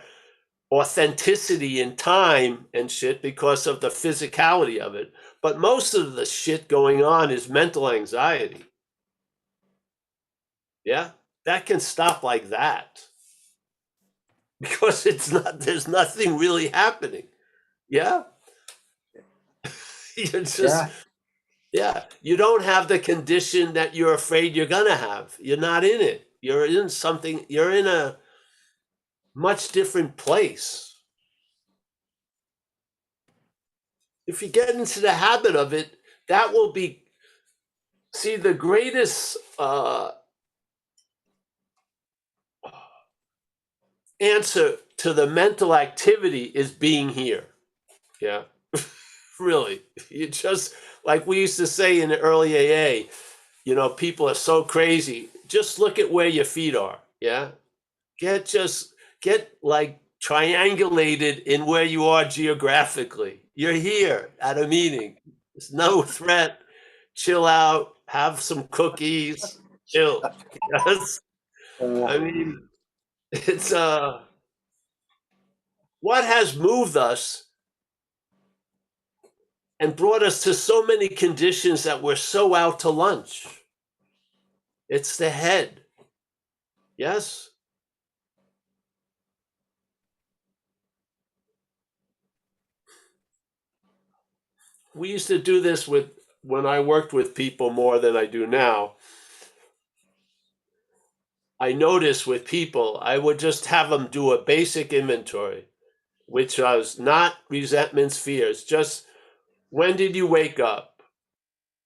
S2: authenticity in time and shit because of the physicality of it. But most of the shit going on is mental anxiety. Yeah. That can stop like that because there's nothing really happening. Yeah. You're just, yeah, you don't have the condition that you're afraid you're going to have. You're not in it. You're in a much different place. If you get into the habit of it, that will be, see, the greatest answer to the mental activity is being here. Yeah. Really. You just, like we used to say in the early AA, people are so crazy. Just look at where your feet are. Yeah. Get like triangulated in where you are geographically. You're here at a meeting. There's no threat. Chill out. Have some cookies. Chill. Yes. I mean, it's what has moved us and brought us to so many conditions that we're so out to lunch. It's the head. Yes. We used to do this when I worked with people more than I do now. I noticed with people, I would just have them do a basic inventory, which was not resentments, fears, just when did you wake up?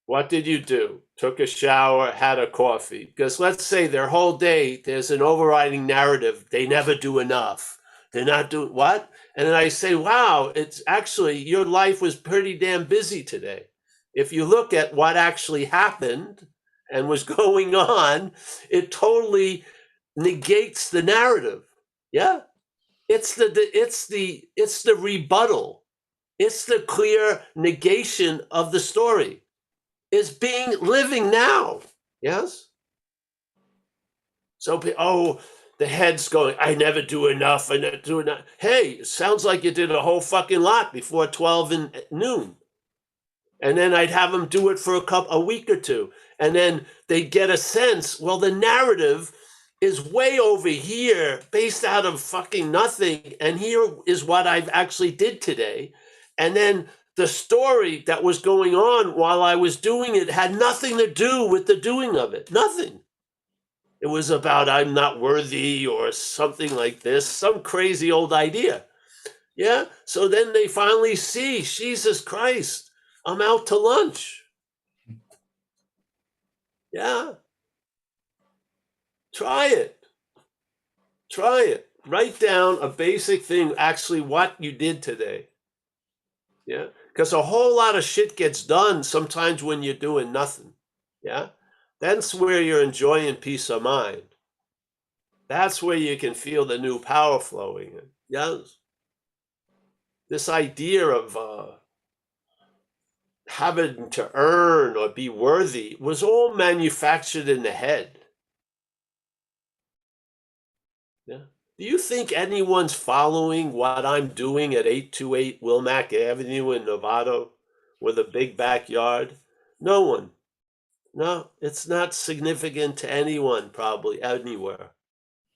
S2: What did you do? Took a shower, had a coffee. Because let's say their whole day, there's an overriding narrative. They never do enough. They're not doing what? And then I say, wow, it's actually, your life was pretty damn busy today. If you look at what actually happened and was going on, it totally negates the narrative. Yeah. It's the rebuttal. It's the clear negation of the story. Is living now. Yes. So, the head's going, I never do enough. I never do enough. Hey, it sounds like you did a whole fucking lot before 12 and noon. And then I'd have them do it for a week or two. And then they get a sense, well, the narrative is way over here based out of fucking nothing. And here is what I've actually did today. And then the story that was going on while I was doing it had nothing to do with the doing of it. Nothing. It was about I'm not worthy or something like this, some crazy old idea. Yeah. So then they finally see, Jesus Christ, I'm out to lunch. Yeah. Try it. Try it. Write down a basic thing, actually what you did today. Yeah. Because a whole lot of shit gets done sometimes when you're doing nothing. Yeah. That's where you're enjoying peace of mind. That's where you can feel the new power flowing in. Yes. This idea of having to earn or be worthy was all manufactured in the head. Yeah. Do you think anyone's following what I'm doing at 828 Wilmac Avenue in Novato with a big backyard? No one. No, it's not significant to anyone, probably anywhere.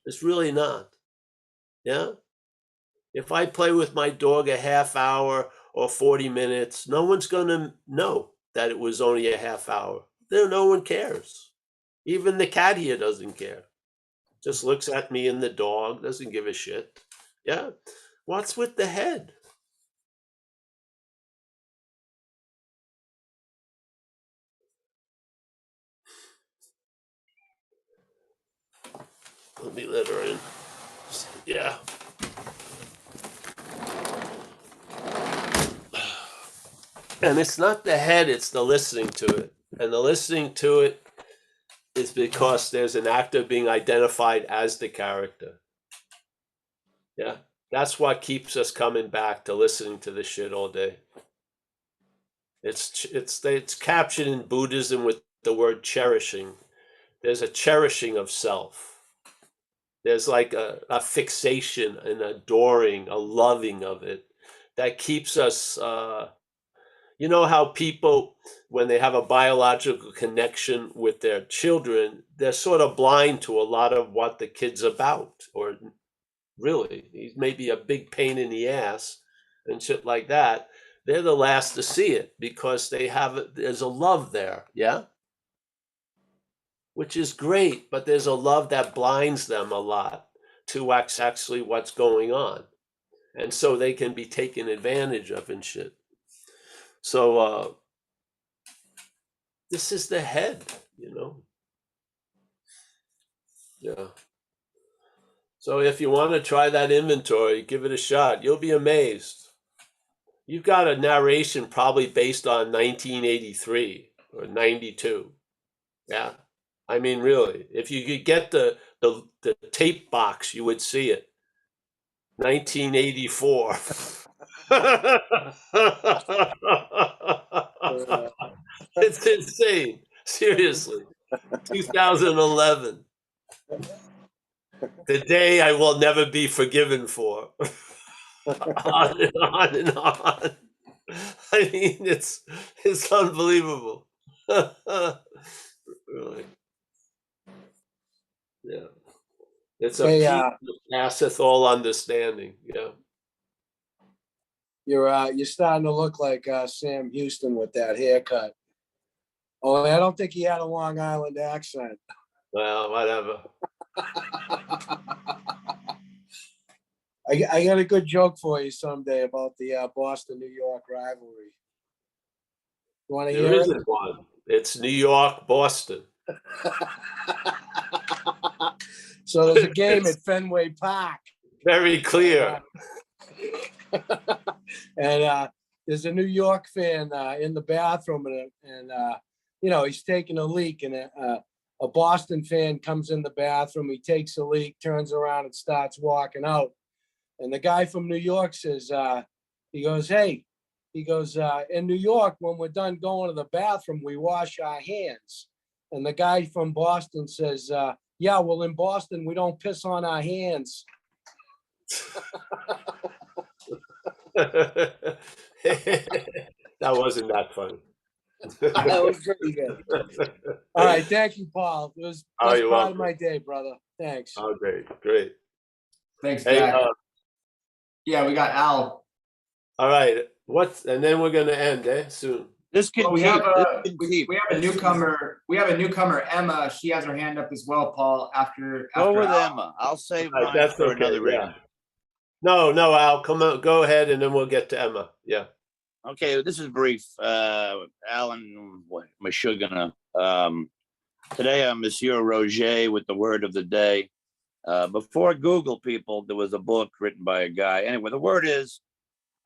S2: It's really not. Yeah. If I play with my dog a half hour or 40 minutes, no one's going to know that it was only a half hour. No one cares. Even the cat here doesn't care. Just looks at me and the dog, doesn't give a shit. Yeah. What's with the head? Let me let her in. Yeah. And it's not the head, it's the listening to it. And the listening to it is because there's an actor being identified as the character. Yeah. That's what keeps us coming back to listening to this shit all day. It's captured in Buddhism with the word cherishing. There's a cherishing of self. There's like a fixation, an adoring, a loving of it that keeps us, you know how people, when they have a biological connection with their children, they're sort of blind to a lot of what the kid's about, or really, he's maybe a big pain in the ass and shit like that. They're the last to see it because there's a love there, yeah? Which is great, but there's a love that blinds them a lot to actually what's going on. And so they can be taken advantage of and shit. So this is the head, you know? Yeah. So if you want to try that inventory, give it a shot. You'll be amazed. You've got a narration probably based on 1983 or 92. Yeah. I mean, really, if you could get the tape box, you would see it. 1984. It's insane. Seriously. 2011. The day I will never be forgiven for. On and on and on. I mean, it's unbelievable. Really. Yeah. It's a
S4: Hey,
S2: peace that passeth all understanding. Yeah.
S4: you're starting to look like Sam Houston with that haircut. Oh, I don't think he had a Long Island accent.
S2: Well, whatever.
S4: I got a good joke for you someday about the Boston-New York rivalry. You want to
S2: There
S4: hear it?
S2: isn't one. It's New York, Boston.
S4: So there's a game at Fenway Park.
S2: Very clear.
S4: And there's a New York fan in the bathroom, and you know, he's taking a leak, and a Boston fan comes in the bathroom. He takes a leak, turns around, and starts walking out. And the guy from New York says, he goes, "Hey," he goes, "in New York, when we're done going to the bathroom, we wash our hands." And the guy from Boston says, "Yeah, well, in Boston, we don't piss on our hands."
S2: That wasn't that funny.
S4: That was pretty good. All right, thank you, Paul. It was
S2: Oh,
S4: best
S2: you're
S4: part of
S2: welcome.
S4: my day, brother. Thanks.
S2: Oh, great.
S1: Thanks,
S2: Hey,
S1: Jack. Yeah, we got Al.
S2: all right. And then we're gonna end, soon.
S5: This can
S1: Well, we
S5: keep.
S1: have
S5: This
S1: a
S5: can
S1: we
S5: keep.
S1: have a newcomer. We have a newcomer, Emma. She has her hand up as well, Paul. After
S5: Go with
S1: Al.
S5: Emma. I'll save
S2: All right,
S5: mine
S2: that's
S5: for
S2: okay,
S5: another
S2: yeah.
S5: reading.
S2: No, Al, come on, go ahead, and then we'll get to Emma. Yeah.
S5: Okay, this is brief. Alan Meshuggah. Today I'm Monsieur Roger with the word of the day. Before Google, people, there was a book written by a guy. Anyway, the word is,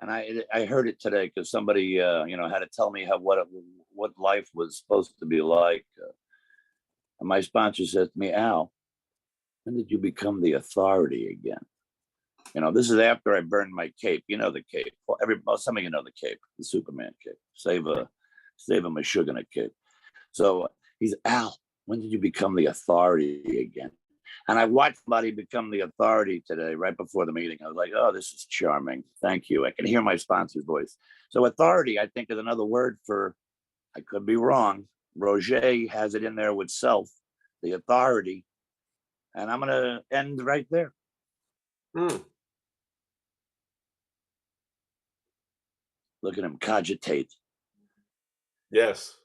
S5: and I heard it today because somebody had to tell me what life was supposed to be like. And my sponsor said to me, Al, when did you become the authority again? This is after I burned my cape. You know the cape. Well, some of you know the cape, the Superman cape. Save a Meshuggah cape. So he's, Al, when did you become the authority again? And I watched somebody become the authority today, right before the meeting. I was like, oh, this is charming. Thank you. I can hear my sponsor's voice. So authority, I think, is another word for, I could be wrong. Roger has it in there with self, the authority. And I'm going to end right there. Look at him cogitate.
S2: Yes.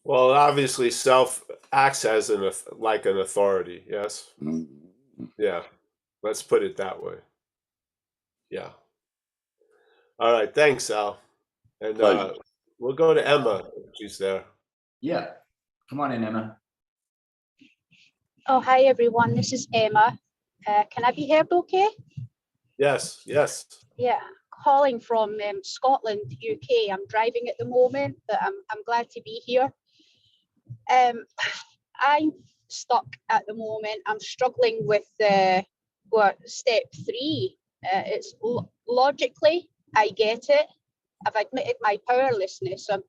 S2: Well, obviously, self acts as an authority. Yes. Yeah. Let's put it that way. Yeah. All right. Thanks, Al. And we'll go to Emma. She's there.
S1: Yeah, come on in, Emma.
S6: Oh, hi everyone, this is Emma. Can I be heard okay?
S2: Yes.
S6: Yeah, calling from Scotland, UK. I'm driving at the moment, but I'm glad to be here. I'm stuck at the moment. I'm struggling with step 3. It's logically, I get it. I've admitted my powerlessness. I'm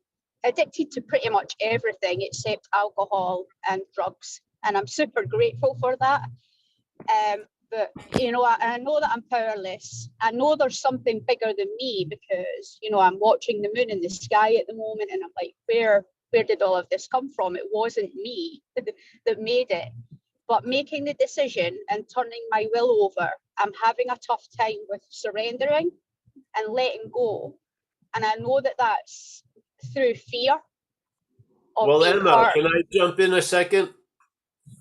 S6: addicted to pretty much everything except alcohol and drugs. And I'm super grateful for that. But, I know that I'm powerless. I know there's something bigger than me because, I'm watching the moon in the sky at the moment and I'm like, where did all of this come from? It wasn't me that made it. But making the decision and turning my will over, I'm having a tough time with surrendering and letting go. And I know that that's through fear.
S2: Well, Emma, can I jump in a second?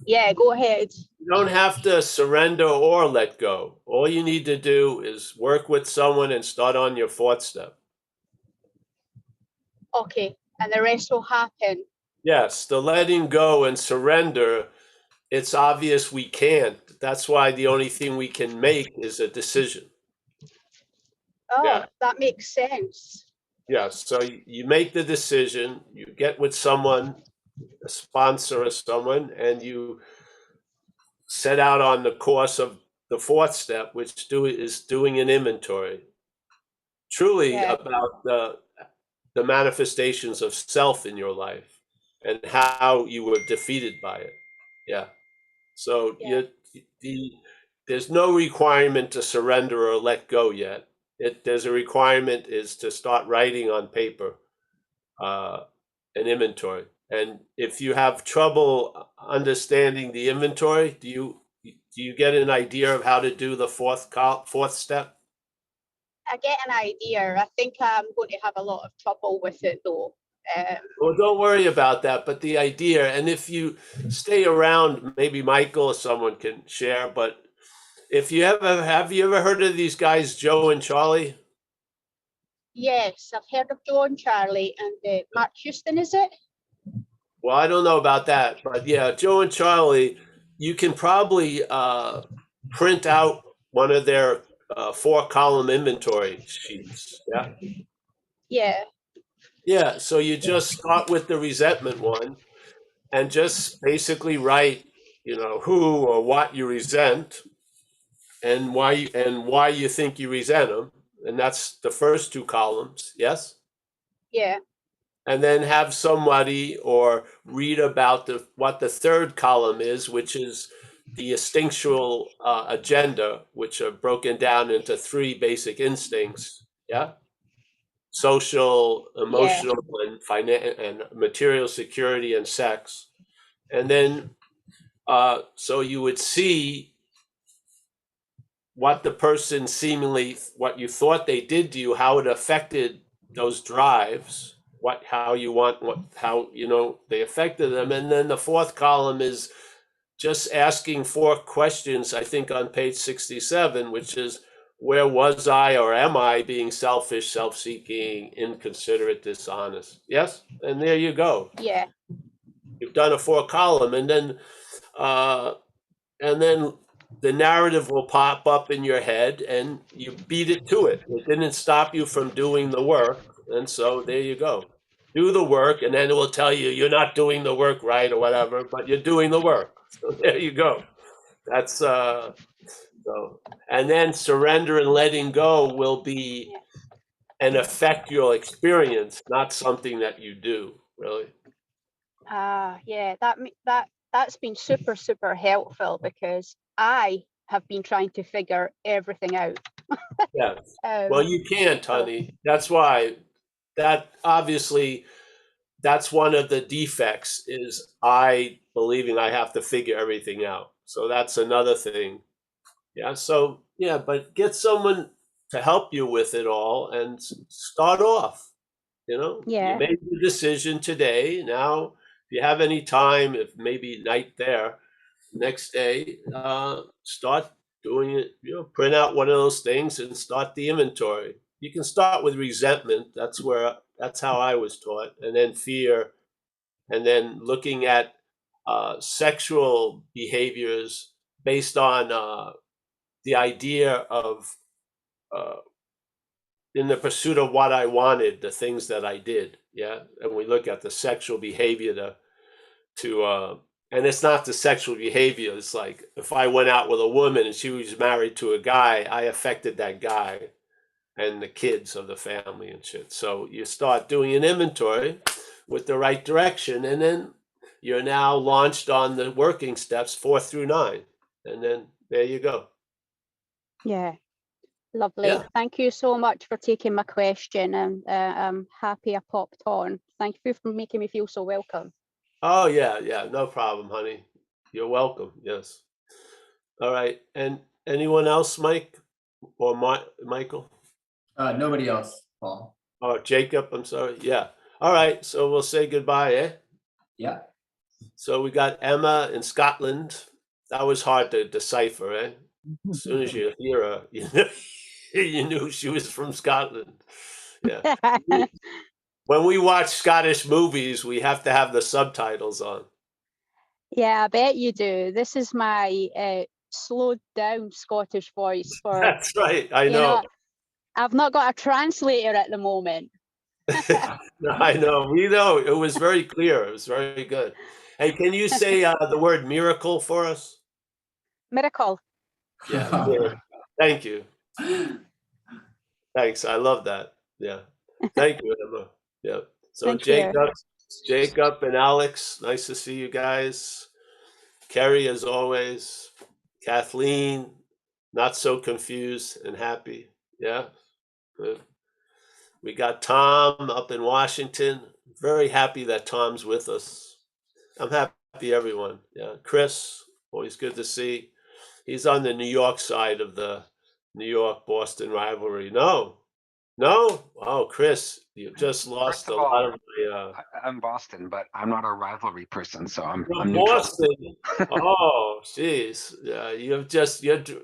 S6: Yeah, go ahead.
S2: You don't have to surrender or let go. All you need to do is work with someone and start on your 4th step.
S6: Okay, and the rest will happen.
S2: Yes, the letting go and surrender, it's obvious we can't. That's why the only thing we can make is a decision.
S6: Oh,
S2: yeah.
S6: That makes sense.
S2: Yeah, so you make the decision, you get with someone, a sponsor or someone, and you set out on the course of the 4th step, which is doing an inventory. Truly about the manifestations of self in your life and how you were defeated by it. Yeah. So there's no requirement to surrender or let go yet. There's a requirement is to start writing on paper an inventory. And if you have trouble understanding the inventory, do you get an idea of how to do the 4th step?
S6: I get an idea. I think I'm going to have a lot of trouble with it though.
S2: Well, don't worry about that, but the idea, and if you stay around, maybe Michael or someone can share, but if you have you ever heard of these guys, Joe and Charlie?
S6: Yes, I've heard of Joe and Charlie and Mark Houston, is it?
S2: Well, I don't know about that, but yeah, Joe and Charlie, you can probably print out one of their 4-column inventory sheets. Yeah.
S6: Yeah.
S2: Yeah. So you just start with the resentment one and just basically write, who or what you resent and why you think you resent them. And that's the first 2 columns. Yes.
S6: Yeah.
S2: And then have somebody or read about what the 3rd column is, which is the instinctual agenda, which are broken down into 3 basic instincts. Yeah. Social, emotional, and material security and sex. And then, so you would see what the person what you thought they did to you, how it affected those drives. how you want, how, they affected them. And then the fourth column is just asking 4 questions, I think on page 67, which is, where was I or am I being selfish, self-seeking, inconsiderate, dishonest? Yes? And there you go.
S6: Yeah.
S2: You've done a 4 column, and then the narrative will pop up in your head and you beat it to it. It didn't stop you from doing the work. And so there you go. Do the work, and then it will tell you you're not doing the work right or whatever, but you're doing the work. So there you go. That's so, and then surrender and letting go will be an effectual experience, not something that you do, really.
S6: Yeah, that's been super, super helpful, because I have been trying to figure everything out.
S2: Yes. Well, you can't, honey. That's why, that obviously, that's one of the defects, is I believing I have to figure everything out. So that's another thing. Yeah. So, yeah, but get someone to help you with it all and start off. You
S6: Yeah.
S2: made the decision today. Now, if you have any time, if maybe night there, next day, start doing it, print out one of those things and start the inventory. You can start with resentment. That's how I was taught. And then fear, and then looking at sexual behaviors based on the idea of in the pursuit of what I wanted, the things that I did. Yeah. And we look at the sexual behavior and it's not the sexual behavior. It's like, if I went out with a woman and she was married to a guy, I affected that guy and the kids of the family and shit. So you start doing an inventory with the right direction, and then you're now launched on the working steps 4 through 9. And then there you go.
S6: Yeah. Lovely.
S2: Yeah.
S6: Thank you so much for taking my question, and I'm happy I popped on. Thank you for making me feel so welcome.
S2: Oh, yeah, yeah. No problem, honey. You're welcome. Yes. All right. And anyone else, Mike or Michael?
S1: Nobody else, Paul.
S2: Oh, Jacob, I'm sorry. Yeah. All right. So we'll say goodbye, eh?
S1: Yeah.
S2: So we got Emma in Scotland. That was hard to decipher, eh? As soon as you hear her, you knew she was from Scotland. Yeah. When we watch Scottish movies, we have to have the subtitles on.
S6: Yeah, I bet you do. This is my slowed down Scottish voice for,
S2: That's right. I know.
S6: I've not got a translator at the moment.
S2: No, I know. We know. It was very clear. It was very good. Hey, can you say the word miracle for us?
S6: Miracle.
S2: Yeah. Thank you. Thanks. I love that. Yeah. Thank you, Emma. Yeah. So
S6: Thank you.
S2: Jacob and Alex, nice to see you guys. Kerry, as always. Kathleen, not so confused and happy. Yeah. Good. We got Tom up in Washington. Very happy that Tom's with us. I'm happy, everyone. Yeah. Chris, always good to see. He's on the New York side of the New York-Boston rivalry. No. Oh, Chris, you've just lost
S7: First of
S2: a lot
S7: all,
S2: of the.
S7: I'm Boston, but I'm not a rivalry person, so I'm
S2: You're
S7: neutral.
S2: Boston. Oh, jeez. Yeah,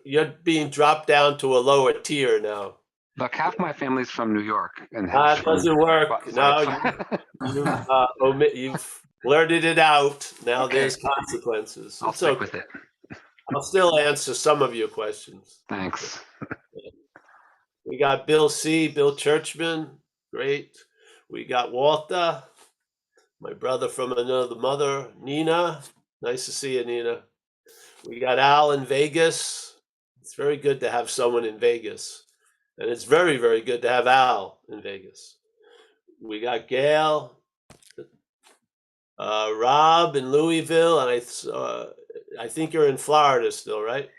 S2: you're being dropped down to a lower tier now.
S7: Look, half my family's from New York, and
S2: That
S7: half from
S2: doesn't work.
S7: but-
S2: No,
S7: so
S2: you've blurted it out. Now
S7: Okay.
S2: there's consequences.
S7: I'll
S2: It's
S7: stick
S2: okay.
S7: with it.
S2: I'll still answer some of your questions.
S7: Thanks.
S2: We got Bill Churchman. Great. We got Walter, my brother from another mother. Nina. Nice to see you, Nina. We got Al in Vegas. It's very good to have someone in Vegas. And it's very, very good to have Al in Vegas. We got Gail, Rob in Louisville, and I think you're in Florida still, right?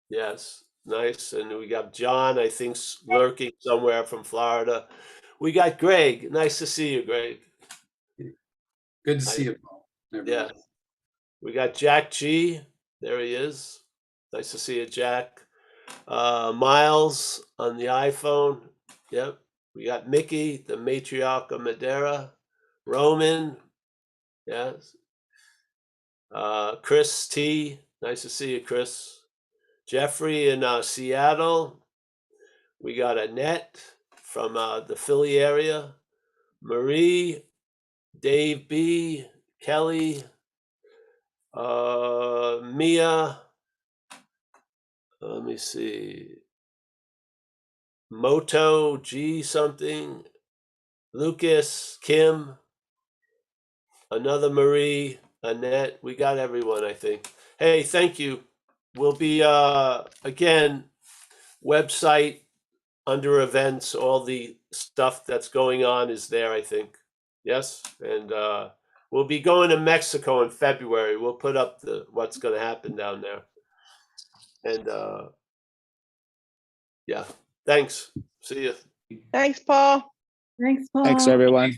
S2: Yes, nice. And we got John, I think, lurking somewhere from Florida. We got Greg. Nice to see you, Greg.
S8: Good to see you, Paul.
S2: Yeah. We got Jack G. There he is. Nice to see you, Jack. Miles on the iPhone. Yep. We got Mickey, the matriarch of Madeira, Roman, yes. Chris T, nice to see you, Chris. Jeffrey in Seattle. We got Annette from the Philly area. Marie, Dave B, Kelly, Mia. Let me see. Moto G something. Lucas, Kim, another Marie, Annette. We got everyone, I think. Hey, thank you. We'll be again, website under events, all the stuff that's going on is there, I think. Yes, and we'll be going to Mexico in February. We'll put up what's going to happen down there. And yeah, thanks. See you.
S9: Thanks, Paul.
S3: Thanks, Paul.
S10: Thanks, everyone.